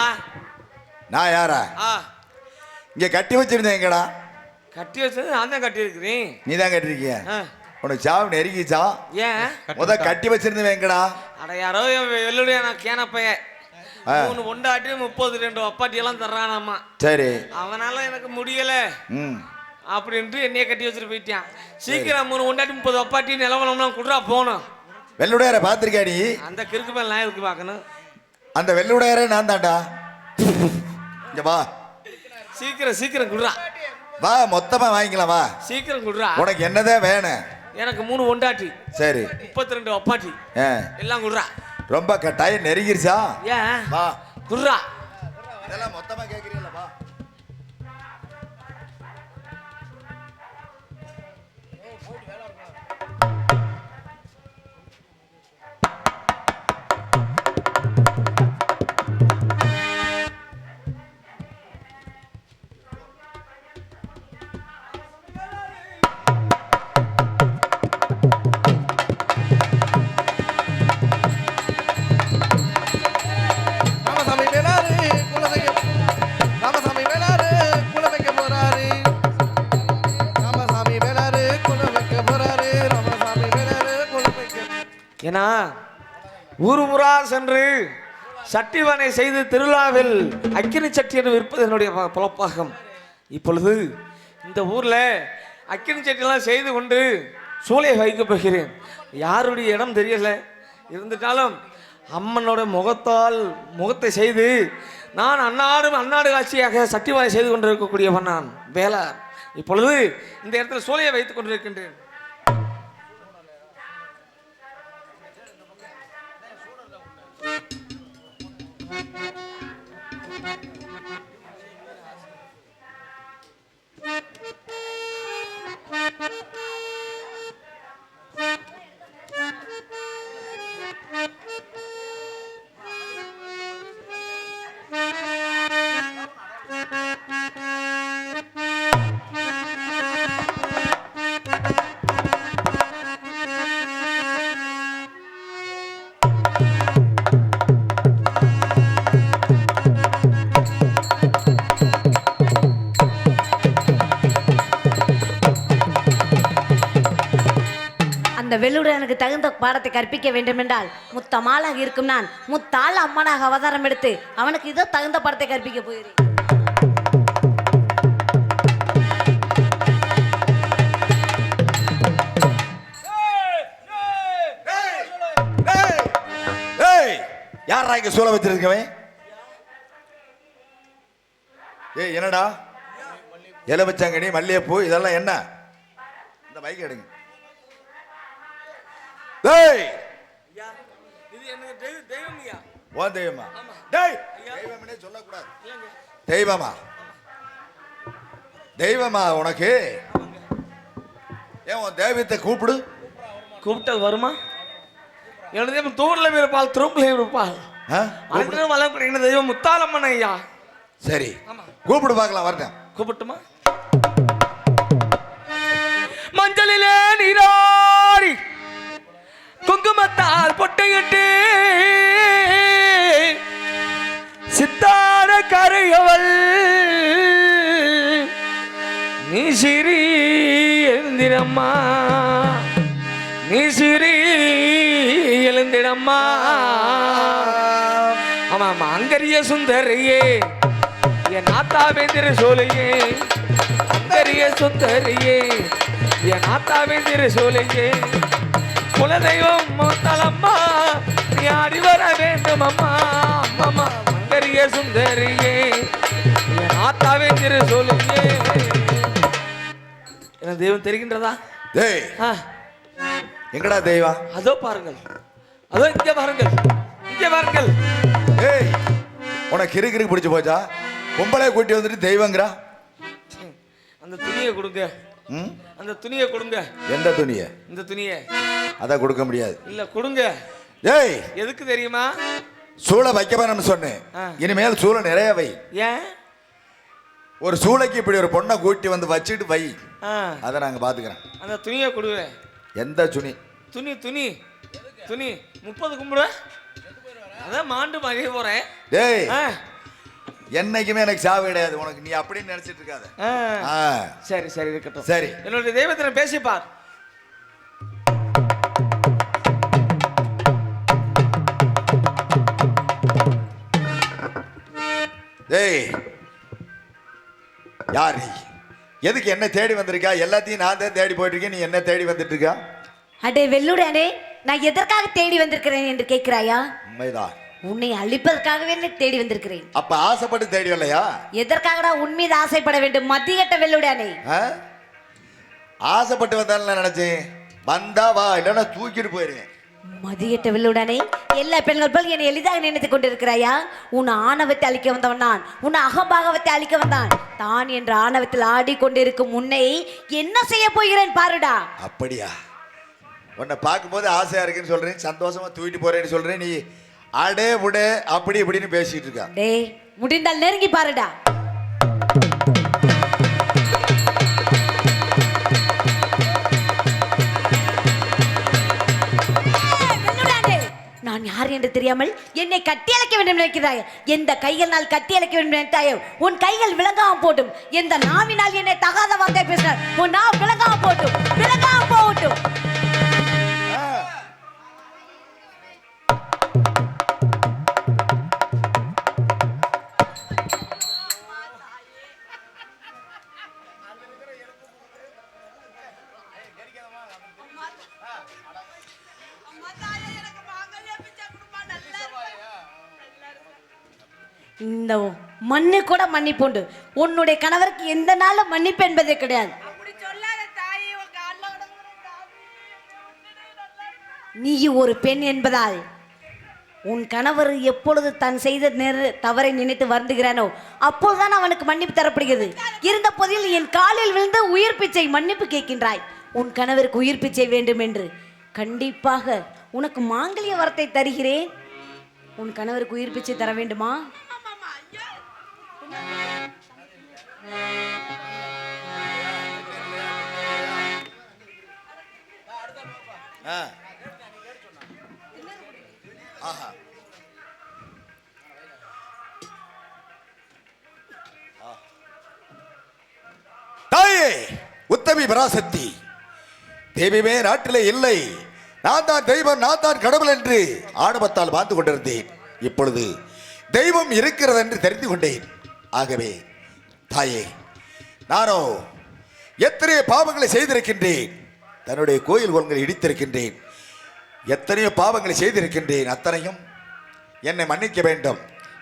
நான் யாரா? இங்க கட்டி வச்சிருந்தேன் எங்கடா? கட்டி வச்சது நான் தான் கட்டி இருக்கிறேன். நீ தான் கட்டிருக்கிய? உனக்கு சாவு நெருங்கிச்சா? ஏன் கட்டி வச்சிருந்தேன் எங்கடா? அட யாரோ வெள்ளுடைய நான் கேனப்பைய 3 பொண்டாட்டி 32 வப்பாட்டி எல்லாம் தர்றானாமா. சரி. அவனால எனக்கு முடியல ம். அப்படின்ட்டு என்னைய கட்டி வச்சுட்டு போயிட்டான். சீக்கிரம் 3 பொண்டாட்டி 30 வப்பாட்டி நிலவரம்லாம் குடுறா போகணும். வெள்ளுடையார பாத்திருக்கியா நீ? அந்த கிறுக்கு மேல நான் எதுக்கு பார்க்கணும்? அந்த வெள்ளுடையாரே நான் தான்டா. இங்க வா. சீக்கிரம் குடுறா. வா, மொத்தமா வாங்கிக்கலாம் வா. சீக்கிரம் குடுறா. உனக்கு என்னதான் வேணும்? எனக்கு 3 பொண்டாட்டி சரி 32 வப்பாட்டி எல்லாம் குடுறா. ரொம்ப கட்டாயம் நெருங்கிருச்சா? ஏன் வா குடுறா. இதெல்லாம் மொத்தமா கேக்குறீங்களா? வா. ஏன்னா ஊருமுறா சென்று சட்டிவனை செய்து திருவிழாவில் அக்கினி சட்டியை விற்பது என்னுடைய பொழப்பாகும். இப்பொழுது இந்த ஊரில் அக்கினி சட்டியெல்லாம் செய்து கொண்டு சூளையை வைக்கப் போகிறேன். யாருடைய இடம் தெரியல, இருந்துட்டாலும் அம்மனோட முகத்தை செய்து நான் அன்னாடு காட்சியாக சட்டிவனை செய்து கொண்டிருக்கக்கூடியவன் நான் வேளார். இப்பொழுது இந்த இடத்துல சூளையை வைத்துக் கொண்டிருக்கின்றேன். அந்த வெள்ளுடையனுக்கு தகுந்த பாடத்தை கற்பிக்க வேண்டும் என்றால் முத்தமாளாக இருக்கும் நான் முத்தாள் அம்மனாக அவதாரம் எடுத்து அவனுக்கு இதோ தகுந்த பாடத்தை கற்பிக்க போகிறேன். யாரா இங்க சூழ வச்சிருக்கவன்? ஏய், என்னடா எலுமிச்சங்கனி மல்லிகைப்பூ இதெல்லாம் என்ன? இந்த பைக் எடுங்க. டேய், இது எனக்கு தெய்வம்யா. ஓ தெய்வமா? டேய், தெய்வம்னே சொல்ல கூடாது. தெய்வமா? தெய்வமா உனக்கு? ஏன் உன் தெய்வத்தை கூப்பிடு. கூப்பிட்டது வருமா? என்னது தூர்ல இருப்பாள், திரும்பல இருப்பாள். அன்றும் வளர்க்கிற தெய்வம் முத்தாலம்மன் ஐயா. சரி, கூப்பிடு பார்க்கலாம். வரட்டும். கூப்பிட்டுமா? மஞ்சளிலே நீராடி குங்குமத்தால் பொட்டு பொட்டையிட்டு சித்தார கரையவள் நீ சிறி எழுந்திரம்மா நீ சிறி எழுந்திடம்மா ஆமாம் அங்கரிய சுந்தரியே என் ஆத்தாவேந்திர சோலையே அங்கரிய சுந்தரியே என் ஆத்தாவேந்திர சோலையே குலதெய்வம் மூத்தலம்மா நீ ஆடி வர வேண்டும் அம்மா அம்மா அங்கரிய சுந்தரியே என் ஆத்தாவேந்திர சோலையே என்ன தெய்வம் தெரிகின்றதா? டேய் ஆ, எங்கடா தெய்வா? அதோ பாருங்கள், அதோ இங்கே பாருங்கள், இங்கே பாருங்கள். ஏய் உனக்கு கிறுகிறு பிடிச்சு போச்சா? பொம்பளை கூட்டி வந்துட்டு தெய்வங்கிறா. அந்த துணியை கொடுங்க, ம்? அந்த துணியை கொடுங்க. எந்த துணிய? இந்த துணியை அதை கொடுக்க முடியாது. இல்ல கொடுங்க. ஏய் எதுக்கு தெரியுமா? சூளை வைக்க வேணும்னு சொன்னேன். ஆ. இனிமேல் சூளை நிறைய வை. ஏன்? ஒரு சூளைக்கு இப்படி ஒரு பொண்ணை கூட்டி வந்து வச்சுட்டு வை. ஆ, அதை நாங்க பாத்துக்கிறேன். அந்த துணியை கொடுங்க. எந்த துணி? துணி துணி துணி 30 கும்பிடு. அதான் மாண்டு மகிழ போறேன். டேய் ஆ, என்னைக்குமே எனக்கு சாவு கிடையாது. உனக்கு நீ அப்படின்னு நினைச்சிட்டு இருக்காத. ஆ. ஆ. சரி சரி இருக்கட்டும். சரி. என்னுடைய தெய்வத்தை பேசிப்பார். டேய் யார் நீ? எதுக்கு என்ன தேடி வந்திருக்கா? எல்லாத்தையும் நான் தான் தேடி போயிட்டு இருக்கேன். நீ என்ன தேடி வந்துட்டு இருக்கா? அடே வெள்ளுடனே, நான் எதற்காக தேடி வந்திருக்கிறேன் என்று கேட்கிறாயா? உண்மைதான். உன்னை அழிப்பதற்காகவே தேடி வந்திருக்கிறேன். அப்ப ஆசைப்பட்டு தேடி வரலையா? எதற்காகடா உன் மீது ஆசைப்பட வேண்டும்? மத்தியட்ட வெள்ளுடனே. ஆ? ஆசைப்பட்டு வந்தாலும் நான் நினைச்சேன் வந்தா வா, இல்லைன்னா தூக்கிட்டு போயிருவேன். மதியட்ட வெள்ளுடனே, எல்லா பெண்கள் போல் என்னை எளிதாக நினைத்துக் கொண்டிருக்கிறாயா? உன் ஆணவத்தை அழிக்க வந்தவன் நான், உன் அகபாகவத்தை அழிக்க வந்தான். தான் என்ற ஆணவத்தில் ஆடிக்கொண்டிருக்கும் உன்னை என்ன செய்ய போகிறேன் பாருடா. அப்படியா? உன்னை பார்க்கும்போது ஆசையா இருக்குன்னு சொல்றேன், சந்தோஷமா தூக்கிட்டு போறேன்னு சொல்றேன். நீ அடே புடே அப்படி இப்படின்னு பேசிட்டு இருக்கா. டேய், முடிந்தால் நெருங்கி பாருடா. நான் யார் என்று தெரியாமல் என்னை கட்டியழைக்க வேண்டும் நினைக்கிறாய். எந்த கைகளினால் கட்டியழைக்க வேண்டும் நினைத்தாயோ உன் கைகள் விளங்காம போட்டும். எந்த நாவினால் என்னை தகாத வார்த்தை பேசினார் உன் நாவ் விளங்காம போட்டும், விளங்காம போகட்டும். இந்த மண்ணு கூட மன்னிப்புண்டு. உன்னுடைய கணவருக்கு எந்த நாளும் மன்னிப்பு என்பதே கிடையாது. நீ ஒரு பெண் என்பதால் உன் கணவர் எப்பொழுது தான் செய்த தவறை நினைத்து வருந்துகிறானோ அப்போதுதான் அவனுக்கு மன்னிப்பு தரப்படுகிறது. இருந்த போதில் என் காலில் விழுந்து உயிர் பிச்சை மன்னிப்பு கேட்கின்றாய். உன் கணவருக்கு உயிர் பிச்சை வேண்டும் என்று. கண்டிப்பாக உனக்கு மாங்கல்ய வரத்தை தருகிறேன். உன் கணவருக்கு உயிர் பிச்சை தர வேண்டுமா? தாயே உத்தமி பராசக்தி, தெய்வமே நாட்டிலே இல்லை, நான் தான் தெய்வம், நான் தான் கடவுள் என்று ஆணவத்தால் வாழ்ந்து கொண்டிருந்தேன். இப்பொழுது தெய்வம் இருக்கிறது என்று தெரிந்து கொண்டேன். ஆகவே தாயே, நானோ எத்தனையோ பாவங்களை செய்திருக்கின்றேன். தன்னுடைய கோயில் கோலங்களை இடித்திருக்கின்றேன். எத்தனையோ பாவங்களை செய்திருக்கின்றேன். அத்தனையும் என்னை மன்னிக்க வேண்டும்.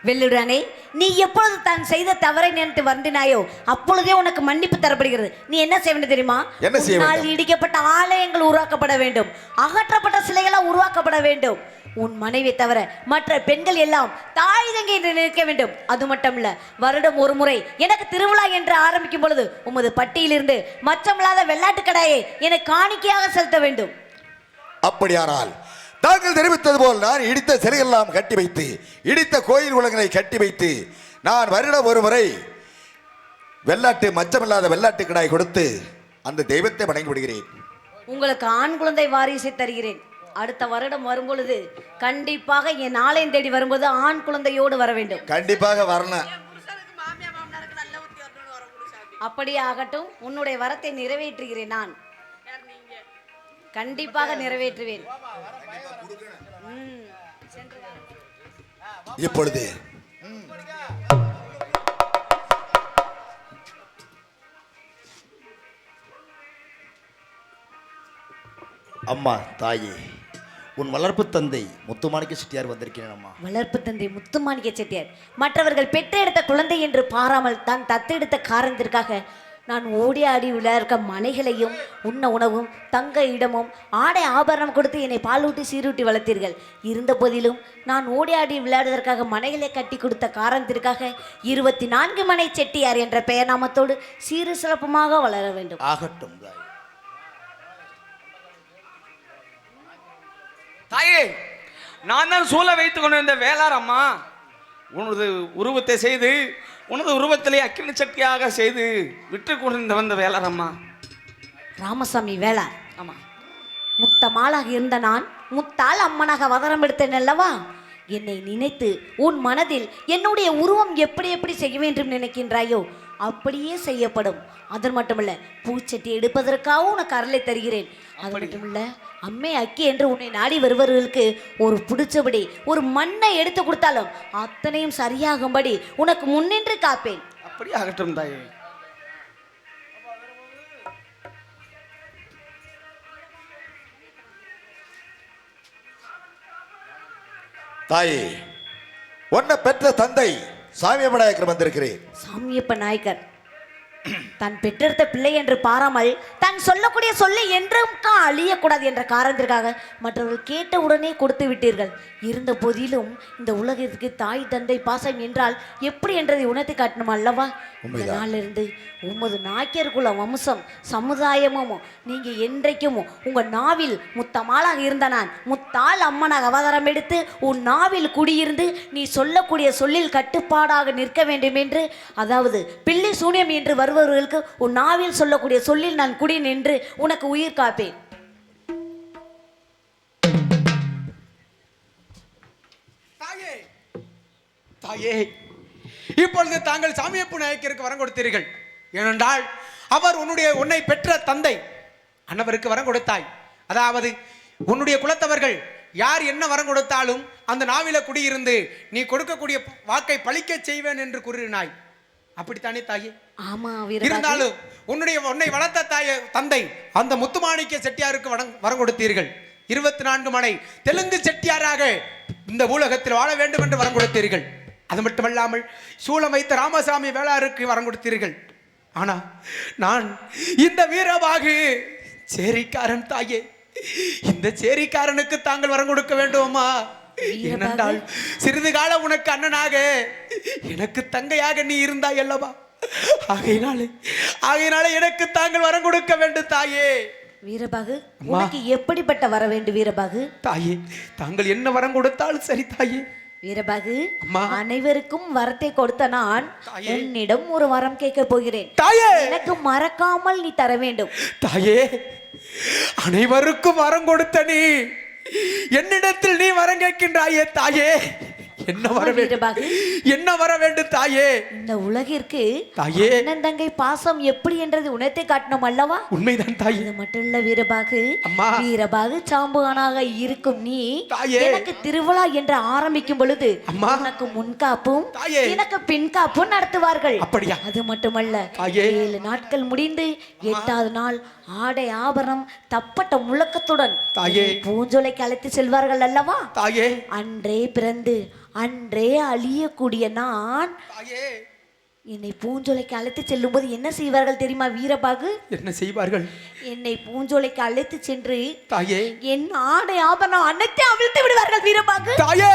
வெள்ளுடனே, நீ எப்பொழுது தான் செய்த தவறை நினைத்து வருந்தினாயோ அப்பொழுதே உனக்கு மன்னிப்பு தரப்படுகிறது. நீ என்ன செய்ய வேண்டும் தெரியுமா? என்ன செய்ய வேண்டும்? இடிக்கப்பட்ட ஆலயங்கள் உருவாக்கப்பட வேண்டும், அகற்றப்பட்ட சிலைகளால் உருவாக்கப்பட வேண்டும். உன் மனைவி தவிர மற்ற பெண்கள் எல்லாம் தாய் தங்கை என்று நினைக்க வேண்டும். அது மட்டுமல்ல, வருடம் ஒரு முறை எனக்கு திருவிழா என்று ஆரம்பிக்கும் பொழுது உமது பட்டியிலிருந்து மச்சமில்லாத வெள்ளாட்டு கடாயை எனக்கு காணிக்கையாக செலுத்த வேண்டும். அப்படியானால் தாங்கள் தெரிவித்தது போல் நான் இடித்த சிலையெல்லாம் கட்டி வைத்து, இடித்த கோயில் குளங்களை கட்டி வைத்து, நான் வருடம் ஒரு முறை வெள்ளாட்டு மச்சமில்லாத வெள்ளாட்டு கடாய் கொடுத்து அந்த தெய்வத்தை வணங்கி விடுகிறேன். உங்களுக்கு ஆண் குழந்தை வாரிசை தருகிறேன். அடுத்த வருடம் வரும்பொழுது கண்டிப்பாக என் நாளையும் தேடி வரும்போது ஆண் குழந்தையோடு வர வேண்டும். கண்டிப்பாக வரணும். அப்படியே ஆகட்டும். உன்னுடைய வரத்தை நிறைவேற்றுகிறேன். நான் கண்டிப்பாக நிறைவேற்றுவேன். இப்பொழுது அம்மா தாயே, உன் வளர்ப்பு தந்தை முத்துமாணிக்க செட்டியார் வந்திருக்கிறேன் அம்மா. வளர்ப்பு தந்தை முத்துமாணிக்க செட்டியார் மற்றவர்கள் பெற்றெடுத்த குழந்தை என்று பாராமல் தான் தத்தெடுத்த காரணத்திற்காக நான் ஓடி ஆடி விளையாட மனைகளையும் உண்ண உணவும் தங்க இடமும் ஆடை ஆபரணம் கொடுத்து என்னை பாலூட்டி சீரூட்டி வளர்த்தீர்கள். இருந்த போதிலும் நான் ஓடி ஆடி விளையாடுவதற்காக மனைகளை கட்டி கொடுத்த காரணத்திற்காக 24 மனை செட்டியார் என்ற பெயர் நாமத்தோடு சீரு சிறப்புமாக வளர வேண்டும். ஆகட்டும் தாய். தாயே, நான் தான் சூழ வைத்துக் கொண்டிருந்த வேளார் அம்மா, உனது உருவத்தை செய்து உனது உருவத்திலே அக்கினி சட்டியாக செய்து விட்டு கொண்டிருந்த வந்த வேளார் அம்மா. ராமசாமி வேளார். ஆமா, முத்தமாளாக இருந்த நான் முத்தால் அம்மனாக அவதாரம் எடுத்தேன் அல்லவா? என்னை நினைத்து உன் மனதில் என்னுடைய உருவம் எப்படி எப்படி செய்ய வேண்டும் நினைக்கின்றாயோ அப்படியே செய்யப்படும். அது மட்டுமல்ல, பூச்சட்டி எடுப்பதற்காக உனக்கு அருளை தருகிறேன். அது மட்டுமல்ல, அம்மே அக்கி என்று உன்னை நாடி வருபவர்களுக்கு ஒரு பிடிச்சபடி ஒரு மண்ணை எடுத்து கொடுத்தாலும் அத்தனையும் சரியாகும்படி உனக்கு முன்னின்று காப்பேன். அப்படி ஆகட்டும் தாயே. தாயே, உன்னை பெற்ற தந்தை சாமியப்ப நாயக்கர் வந்திருக்கிறேன். சாமியப்ப நாயக்கர் தான் பெற்றெடுத்த பிள்ளை என்று பாராமல் தான் சொல்லக்கூடிய சொல்லை என்றும் அழியக்கூடாது என்ற காரணத்திற்காக மற்றவர்கள் கேட்ட உடனே கொடுத்து விட்டீர்கள். இருந்த போதிலும் இந்த உலகத்திற்கு தாய் தந்தை பாசம் என்றால் எப்படி என்றதை உணர்த்தி காட்டணும் அல்லவா? இந்த நாளிலிருந்து உமது நாயக்கருக்குள்ள வம்சம் சமுதாயமும் நீங்க என்றைக்கும் உங்க நாவில் முத்தமாளாக இருந்த நான் முத்தாள் அம்மனாக அவதாரம் எடுத்து உன் நாவில் குடியிருந்து நீ சொல்லக்கூடிய சொல்லில் கட்டுப்பாடாக நிற்க வேண்டும் என்று, அதாவது பில்லி சூனியம் என்று வருபவர்களுக்கு உன் நாவில் சொல்லக்கூடிய சொல்லில் நான் குடி நின்று உனக்கு உயிர் காப்பேன். தாயே, இப்பொழுது தாங்கள் சாமியப்ப நாயக்கருக்கு வரம் கொடுத்தீர்கள். ஏனென்றால் அவர் உன்னை பெற்ற தந்தை அன்னவருக்கு வரம் கொடுத்தாய். அதாவது உன்னுடைய குலத்தவர்கள் யார் என்ன வரம் கொடுத்தாலும் அந்த நாவில குடியிருந்து நீ கொடுக்கக்கூடிய வாக்கை பழிக்க செய்வேன் என்று கூறினாய். அப்படித்தானே தாயே? ஆமா. இருந்தாலும் உன்னை வளர்த்த தந்தை அந்த முத்துமாணிக்க செட்டியாருக்கு வரம் கொடுத்தீர்கள். 24 மனை தெலுங்கு செட்டியாராக இந்த உலகத்தில் வாழ வேண்டும் என்று வரம் கொடுத்தீர்கள். அது மட்டுமல்லாமல் சூளம் வைத்த ராமசாமி வேளாருக்கு வரம் கொடுத்தீர்கள். ஆனா நான் இந்த வீரபாகு சேரிக்காரன் தாயே. இந்த சேரிக்காரனுக்கு தாங்கள் வரம் கொடுக்க வேண்டுமா? ஏனென்றால் சிறிது காலம் உனக்கு அண்ணனாக எனக்கு தங்கையாக நீ இருந்தாய் அல்லவா? ஆகையினாலே எனக்கு தாங்கள் வரம் கொடுக்க வேண்டும் தாயே. வீரபாகு, உனக்கு எப்படிப்பட்ட வர வேண்டும் வீரபாகு? தாயே, தாங்கள் என்ன வரம் கொடுத்தாலும் சரி தாயே. வீரபாகு, அனைவருக்கும் வரத்தை கொடுத்த நான் என்னிடம் ஒரு வரம் கேட்க போகிறேன். தாயே, எனக்கு மறக்காமல் நீ தர வேண்டும். தாயே, அனைவருக்கும் வரம் கொடுத்த நீ என்னிடத்தில் நீ வரம் கேட்கின்றாயே தாயே. என்ன வர வேண்டும்? என்ன வர வேண்டும் தாயே? இந்த உலகிற்கு தாயே அண்ணன் தங்கை பாசம் எப்படி என்றது உணர்த்தி காட்டணும் அல்லவா? உண்மைதான் தாயே. இது மட்டும் இல்ல வீரபாகு, அம்மா, வீரபாகு சாம்புவானாக இருக்கும் நீ தாயே எனக்கு திருவிழா என்று ஆரம்பிக்கும் பொழுது அம்மா உனக்கு முன்காப்பும் தாயே எனக்கு பின்காப்பும் நடத்துவார்கள். அப்படியா? அது மட்டுமல்ல, தாயே 7 நாட்கள் முடிந்து 8வது நாள் ஆடை ஆபரணம் தப்பட்ட முழக்கத்துடன் தாயே பூஞ்சோலைக்கு அழைத்து செல்வார்கள் அல்லவா? தாயே அன்றே பிறந்து அன்றே அழியக்கூடிய நான் என்னை பூஞ்சோலைக்கு அழைத்து செல்லும் போது என்ன செய்வார்கள் தெரியுமா வீரபாகு? என்ன செய்வார்கள்? என்னை பூஞ்சோலைக்கு அழைத்து சென்று தாயே என் ஆடை ஆபரணம் அனைத்தையும் அவிழ்த்து விடுவார்கள் வீரபாகு. தாயே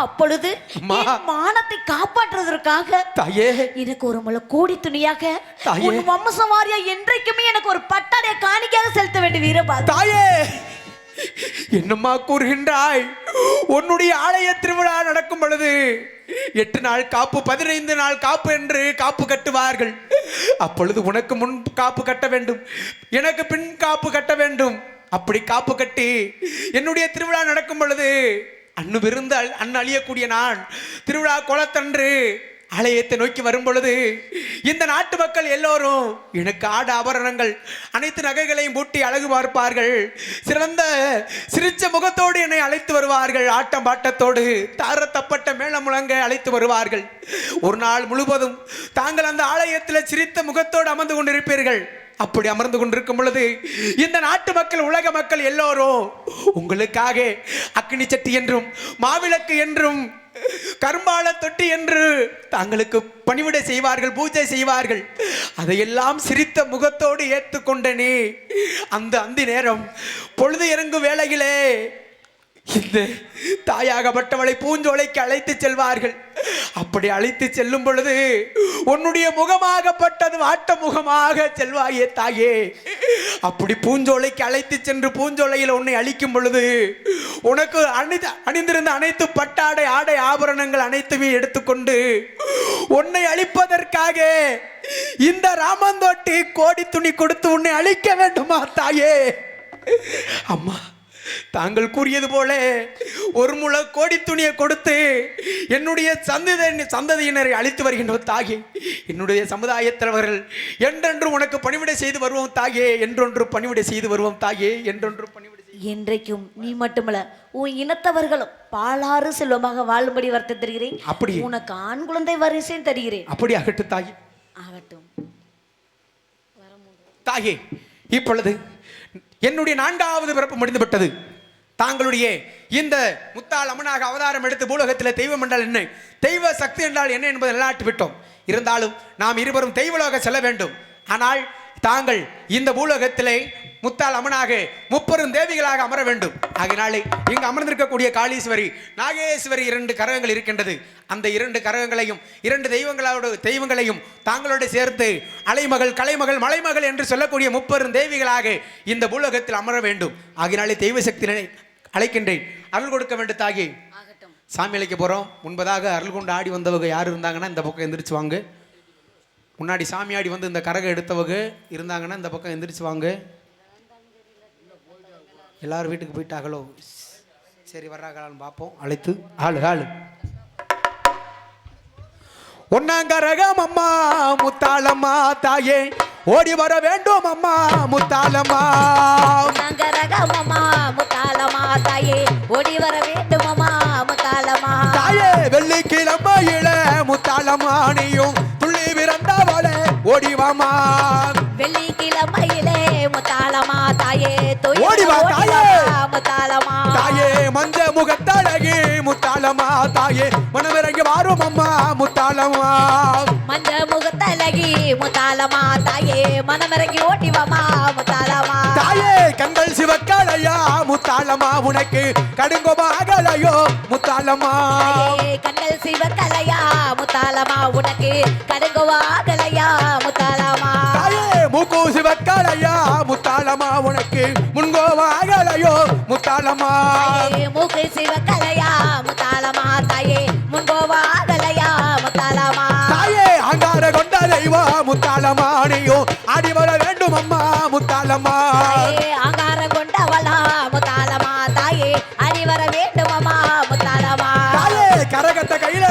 அப்பொழுது என் மானத்தை காப்பாற்றுவதற்காக தாயே எனக்கு ஒரு முளை கோடி துணியாக தாயே உன் வம்சவாரியா என்றைக்குமே எனக்கு ஒரு பட்டாடைய காணிக்கையாக செலுத்த வேண்டும் வீரபாகு. தாயே என்னம்மா கூறுகின்றாய்? உன்னுடைய ஆலய திருவிழா நடக்கும் பொழுது 8 நாள் காப்பு 15 நாள் காப்பு என்று காப்பு கட்டுவார்கள். அப்பொழுது உனக்கு முன் காப்பு கட்ட வேண்டும், எனக்கு பின் காப்பு கட்ட வேண்டும். அப்படி காப்பு கட்டி என்னுடைய திருவிழா நடக்கும் பொழுது அன்னு விருந்து அன்னு அழியக்கூடிய நான் திருவிழா கோலத்தன்று ஆலயத்தை நோக்கி வரும் பொழுது இந்த நாட்டு மக்கள் எல்லோரும் எனக்கு ஆட ஆபரணங்கள் அனைத்து நகைகளையும் பூட்டி அழகு பார்ப்பார்கள். சிரிச்ச முகத்தோடு என்னை அழைத்து வருவார்கள். ஆட்டம் பாட்டத்தோடு தார தப்பட்ட மேள முழங்க அழைத்து வருவார்கள். ஒரு நாள் முழுவதும் தாங்கள் அந்த ஆலயத்தில் சிரித்த முகத்தோடு அமர்ந்து கொண்டிருப்பீர்கள். அப்படி அமர்ந்து கொண்டிருக்கும் பொழுது இந்த நாட்டு மக்கள் உலக மக்கள் எல்லோரும் உங்களுக்காக அக்னி சட்டி என்றும் மாவிளக்கு என்றும் கரும்பால தொட்டி என்று தாங்களுக்கு பணிவிடை செய்வார்கள், பூஜை செய்வார்கள். அதையெல்லாம் சிரித்த முகத்தோடு ஏற்றுக்கொண்டனே. அந்த அந்தி நேரம் பொழுது இறங்கும் வேளையிலே இந்த தாயாகப்பட்டவளை பூஞ்சோலைக்கு அழைத்து செல்வார்கள். அப்படி அழைத்து செல்லும் பொழுது உன்னுடைய முகமாகப்பட்டது வாட்ட முகமாக செல்வாயே தாயே. அப்படி பூஞ்சோலைக்கு அழைத்து சென்று பூஞ்சோலையில் உன்னை அழிக்கும் பொழுது உனக்கு அணிந்திருந்த அனைத்து பட்டாடை ஆடை ஆபரணங்கள் அனைத்துமே எடுத்துக்கொண்டு உன்னை அழிப்பதற்காக இந்த ராமந்தோட்டி கோடி துணி கொடுத்து உன்னை அழிக்க வேண்டுமா தாயே? அம்மா, தாங்கள் கூறியது போல ஒரு முளை கோடி துணியை கொடுத்து என்னுடைய சந்ததியினரை அழித்து வருகின்ற தாயே. என்னுடைய சமுதாயத்தவர்கள் என்றென்று உனக்கு பணிவிடை செய்து வருவோம் தாயே, என்றொன்று பணிவிடை செய்து வருவோம் தாயே, என்றொன்று பணிவிடை. என்றைக்கும் நீ மட்டுமல்ல உன் இனத்தவர்களும் பாலாறு செல்வமாக வாழும்படி வர்த்த தருகிறேன். அப்படி உனக்கு ஆண் குழந்தை வரிசையும் தருகிறேன். அப்படி ஆகட்டும் தாயே, ஆகட்டும் தாயே. இப்பொழுது என்னுடைய 4வது பிறப்பு முடிந்துவிட்டது. தாங்களுடைய இந்த முத்தாள் அம்மனாக அவதாரம் எடுத்து பூலோகத்தில் தெய்வம் என்றால் என்ன, தெய்வ சக்தி என்றால் என்ன என்பதை நிலைநாட்டி விட்டோம். இருந்தாலும் நாம் இருவரும் தெய்வலோக செல்ல வேண்டும். ஆனால் தாங்கள் இந்த பூலோகத்திலே முத்தாள் அம்மனாக 30 தேவிகளாக அமர வேண்டும். ஆகினாலே இங்கு அமர்ந்திருக்கக்கூடிய காளீஸ்வரி, நாகேஸ்வரி 2 கரகங்கள் இருக்கின்றது. அந்த 2 கரகங்களையும் 2 தெய்வங்களையும் தாங்களோடு சேர்த்து அலைமகள், கலைமகள், மலைமகள் என்று சொல்லக்கூடிய 30 தேவிகளாக இந்த பூலோகத்தில் அமர வேண்டும். ஆகினாலே தெய்வ சக்தியை அழைக்கின்றேன். அருள் கொடுக்க வேண்டும் தாயே. சாமி அழைக்க போறோம். முன்பதாக அருள் கொண்டு ஆடி வந்தவங்க யார் இருந்தாங்கன்னா இந்த பக்கம் எந்திரிச்சு வாங்க. முன்னாடி சாமி ஆடி வந்து இந்த கரகம் எடுத்தவங்க இருந்தாங்கன்னா இந்த பக்கம் எந்திரிச்சு வாங்க. எல்லாரும் வீட்டுக்கு போயிட்டாங்களோ? சரி, வர்றாங்களான்னு பார்ப்போம். அழைத்து ஆளு ஒன்னாங்கரகம் அம்மா முத்தாளம்மா தாயே, ஓடி வர வேண்டும் அம்மா முத்தாளம்மா. ஒன்னாங்கரகம் அம்மா முத்தாளம்மா தாயே, ஓடி வர வேண்டும் அம்மா முத்தாளம்மா தாயே. வெள்ளிக்கிழமையில முத்தாளம்மா நீயும் துள்ளி பிறந்தவளே ஓடிவாமா. வெள்ளிக்கிழமையிலே முத்தாளம்மா தாயே, ஓடிவா தாயே. முத்தாளம்மா தாயே, மஞ்ச முகத்தழகி முத்தாளம்மா தாயே, மனமிறங்கி வாரும் அம்மா முத்தாளம்மா. மஞ்ச முகத்தழகி முத்தாளம்மா தாயே, மனமிறங்கி ஓட்டிவாமா முத்தாளம்மா தாயே. கண்கள் சிவக்கலையா முத்தாளம்மா, உனக்கு கடுங்கோமாகலையோ முத்தாளம்மா. கண்கள் சிவக்கலையா முத்தாளம்மா, உனக்கு கடுங்கோவாகலையா முத்தாளம்மா. தாயே, மூக்கு சிவக்கலையா முத்தாளம்மா, உனக்கு முன்கோவாகலையோ முத்தாளம்மா. மூக்கு சிவக்கலையா முத்தாளம்மா தாயே, முன்கோவாகலையா முத்தாளம்மா. தாயே, அங்கார கொண்ட தெய்வா முத்தாளம்மா நீயோ ஆடி வர வேண்டும் அம்மா முத்தாளம்மா. அங்கார கொண்டவளா முத்தாளம்மா தாயே, ஆடி வர வேண்டும் அம்மா முத்தாளம்மா. தாயே, கரகத்தை கையில்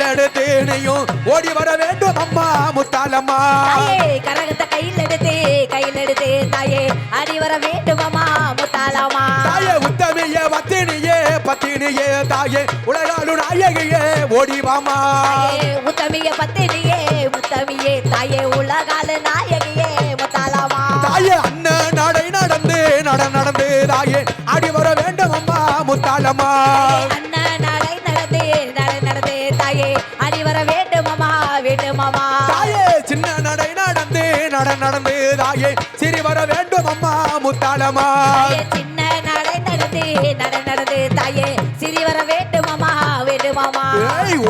எடுத்து நீயும் ஓடி வர வேண்டும் அம்மா முத்தாளம்மா. கரகத்தை கையில் எடுத்து தாயே, ஆடி வர வேண்டும் அம்மா முத்தாளம்மா. தாயே, உத்தமியே பத்தினியே தாயே, உலகாளு நாயகியே ஓடிவாமா. உத்தமிய பத்தினியே முத்தமியே தாயே, உலகாளு நாயகியே முத்தாளம்மா. தாயே, அண்ணன் நடை நடந்து தாயே, ஆடி வர வேண்டும் அம்மா முத்தாளம்மா. அண்ணன் நடை நடந்து தாயே, ஆடி வர வேண்டும் அம்மா தாயே, சின்ன நடை நடந்து தாயே, சிறி வர வேண்டும் அம்மா முத்தாளம்மா. சின்ன நடை நடந்து தாயே, சிறி வர வேண்டும் அம்மா.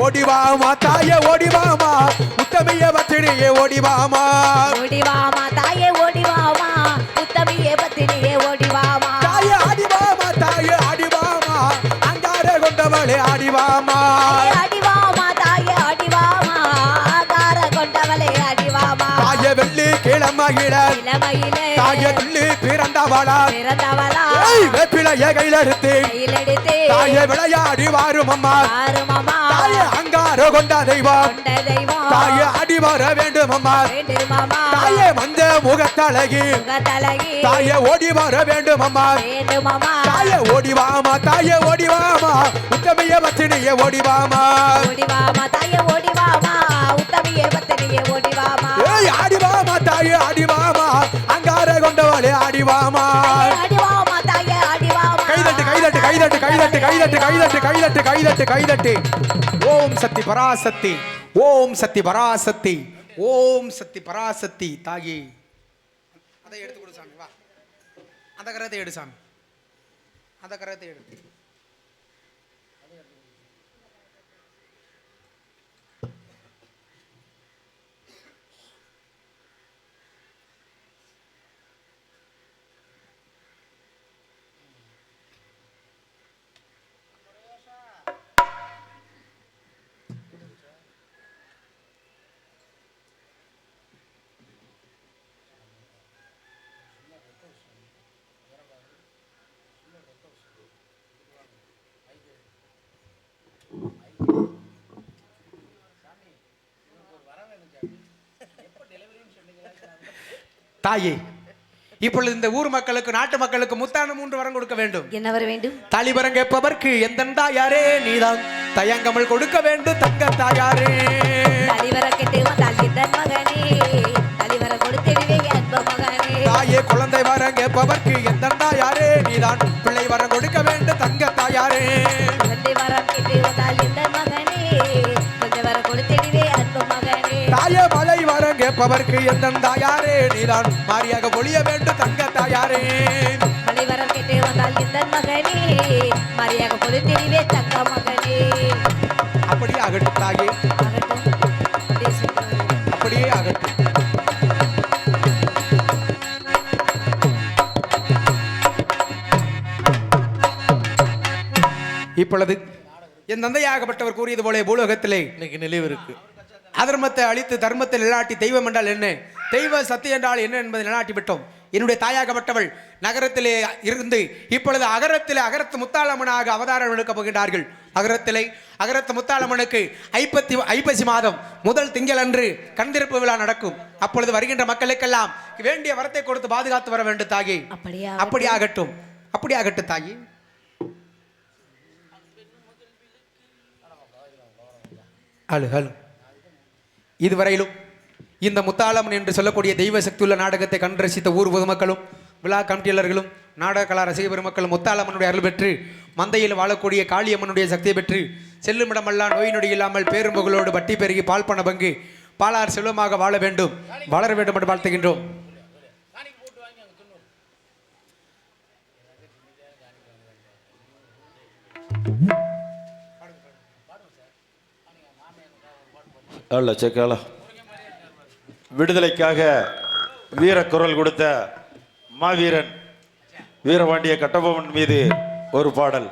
ஓடிவாமா தாயே, ஓடிவாமா உத்தமிய பத்தினியே ஓடிவாமா. தாயே, ஓடிவாமா உத்தமிய பத்தினியே ஓடிவாமா. தாயே, ஆடிவாமா தாயே, ஆடிவாமா அங்கார கொண்டவளே ஆடிவாமா. தாயே, ஆடிவாமா அங்கார கொண்டவளே ஆடிவாமா. தாயே, வெள்ளிக்கிழமை இளமகிழ இளமயிலே தாயே துள்ளி பிறந்தவளா பிறந்தவளா வேப்பிலைய கையில் எடுத்து கையிலெடுத்து தாயே விளையாடி வாரும் அம்மா ஆறுமம்மா தாயே அங்கார கொண்ட தெய்வம் கொண்ட தெய்வம் தாயே அடி வர வேண்டும் அம்மா வேண்டுமாமா தாயே மஞ்ச முகத்தழகி முகத்தழகி தாயே ஓடி வர வேண்டும் அம்மா வேண்டுமாமா தாயே ஓடிவாமா தாயே ஓடிவாமா உத்தமைய பத்தினிய ஓடிவாமா ஓடிவாமா தாயே ஓடிவாமா உத்தமியே பத்தினியே ஓடிவாமா ஏய் ஆடிவாமா தாயே ஆடிவாமா அங்கார கொண்டவளே ஆடிவாமா ஆடிவாமா தாயே ஆடிவாமா கைதட்டு கைதட்டு கைதட்டு கைதட்டு கைதட்டு கைதட்டு கைதட்டு கைதட்டு கைதட்டு ஓம் சக்தி பராசக்தி ஓம் சக்தி பராசக்தி ஓம் சக்தி பராசக்தி தாயே அதை எடுத்து கொடு சாமி வா அந்த கரத்தை எடு சாமி அந்த கரத்தை எடு தாயே இப்பொழுது இந்த ஊர் மக்களுக்கு நாட்டு மக்களுக்கு முத்தான 3 வரம் கொடுக்க வேண்டும். என்ன வர வேண்டும்? தாலிபரம் கேட்பவர்க்கு எந்த தாயாரே நீதான் தயங்காமல் கொடுக்க வேண்டும் தங்க தாயாரே. தாலிவர கேட்டு வந்தால் தன் மகனே தாலிவர கொடுத்திடுவே அன்பு மகனே. தாயே குழந்தை வரம் கேட்பவர்க்கு எந்த தாயாரே நீதான் பிள்ளை வரம் கொடுக்க வேண்டும் தங்க தாயாரே. குழந்தை வரம் கேட்டு வந்தால் தன் மகனே குழந்தை வர கொடுத்திடுவே அன்பு மகனே. தாயே மலை வரம் கேட்பவர்க்கு எந்த தாயாரே நீதான் மாரியாக பொழிய வேண்டும் தங்க தாயாரே. மலை வரம் கேட்டு வந்தால் தன் மகனே மாரியாக கொடுத்திடுவே தங்க மகனே. அப்படியே ஆகட்டும் தாயே, ஆகட்டும். அப்படியே சொல்லுங்கள். அப்படியே ஆகட்டும். இப்பொழுது என் தந்தையாகப்பட்டவர் கூறியது போல பூலோகத்திலே இன்னைக்கு நினைவு இருக்கு. அதர்மத்தை அழித்து தர்மத்தை நிலாட்டி தெய்வம் என்றால் என்ன, தெய்வ சத்தியம் என்றால் என்ன என்பதை நிலாட்டி விட்டோம். என்னுடைய தாயாகப்பட்டவள் நகரத்திலே இருந்து இப்பொழுது அகரத்திலே அகரத்து முத்தாளம்மனாக அவதாரம் எடுக்கப் போகின்றார்கள். அகரத்து முத்தாளம்மனுக்கு ஐப்பசி மாதம் முதல் திங்களன்று கண்திருப்பு விழா நடக்கும். அப்பொழுது வருகின்ற மக்களுக்கெல்லாம் வேண்டிய வரத்தை கொடுத்து பாதுகாத்து வர வேண்டும் தாயே. அப்படி ஆகட்டும், அப்படி ஆகட்டும் தாயே. இதுவரையிலும் இந்த முத்தாளம்மன் என்று சொல்லக்கூடிய தெய்வ சக்தியுள்ள நாடகத்தை கண்டு ரசித்த ஊர் பொதுமக்களும் விழா கமிட்டியாளர்களும் நாடக கலா ரசிக பெருமக்களும் முத்தாளம்மனுடைய அருள் பெற்று மந்தையில் வாழக்கூடிய காளியம்மனுடைய சக்தியை பெற்று செல்லுமிடமெல்லாம் நோய் நொடி இல்லாமல் பேரும் புகழோடு வட்டி பெருகி பால் பண பங்கு பாலார் செல்வமாக வாழ வேண்டும், வளர வேண்டும் என்று வாழ்த்துகின்றோம். விடுதலைக்காக வீர குரல் கொடுத்த மாவீரன் வீரபாண்டிய கட்டபொம்மன் மீது ஒரு பாடல்.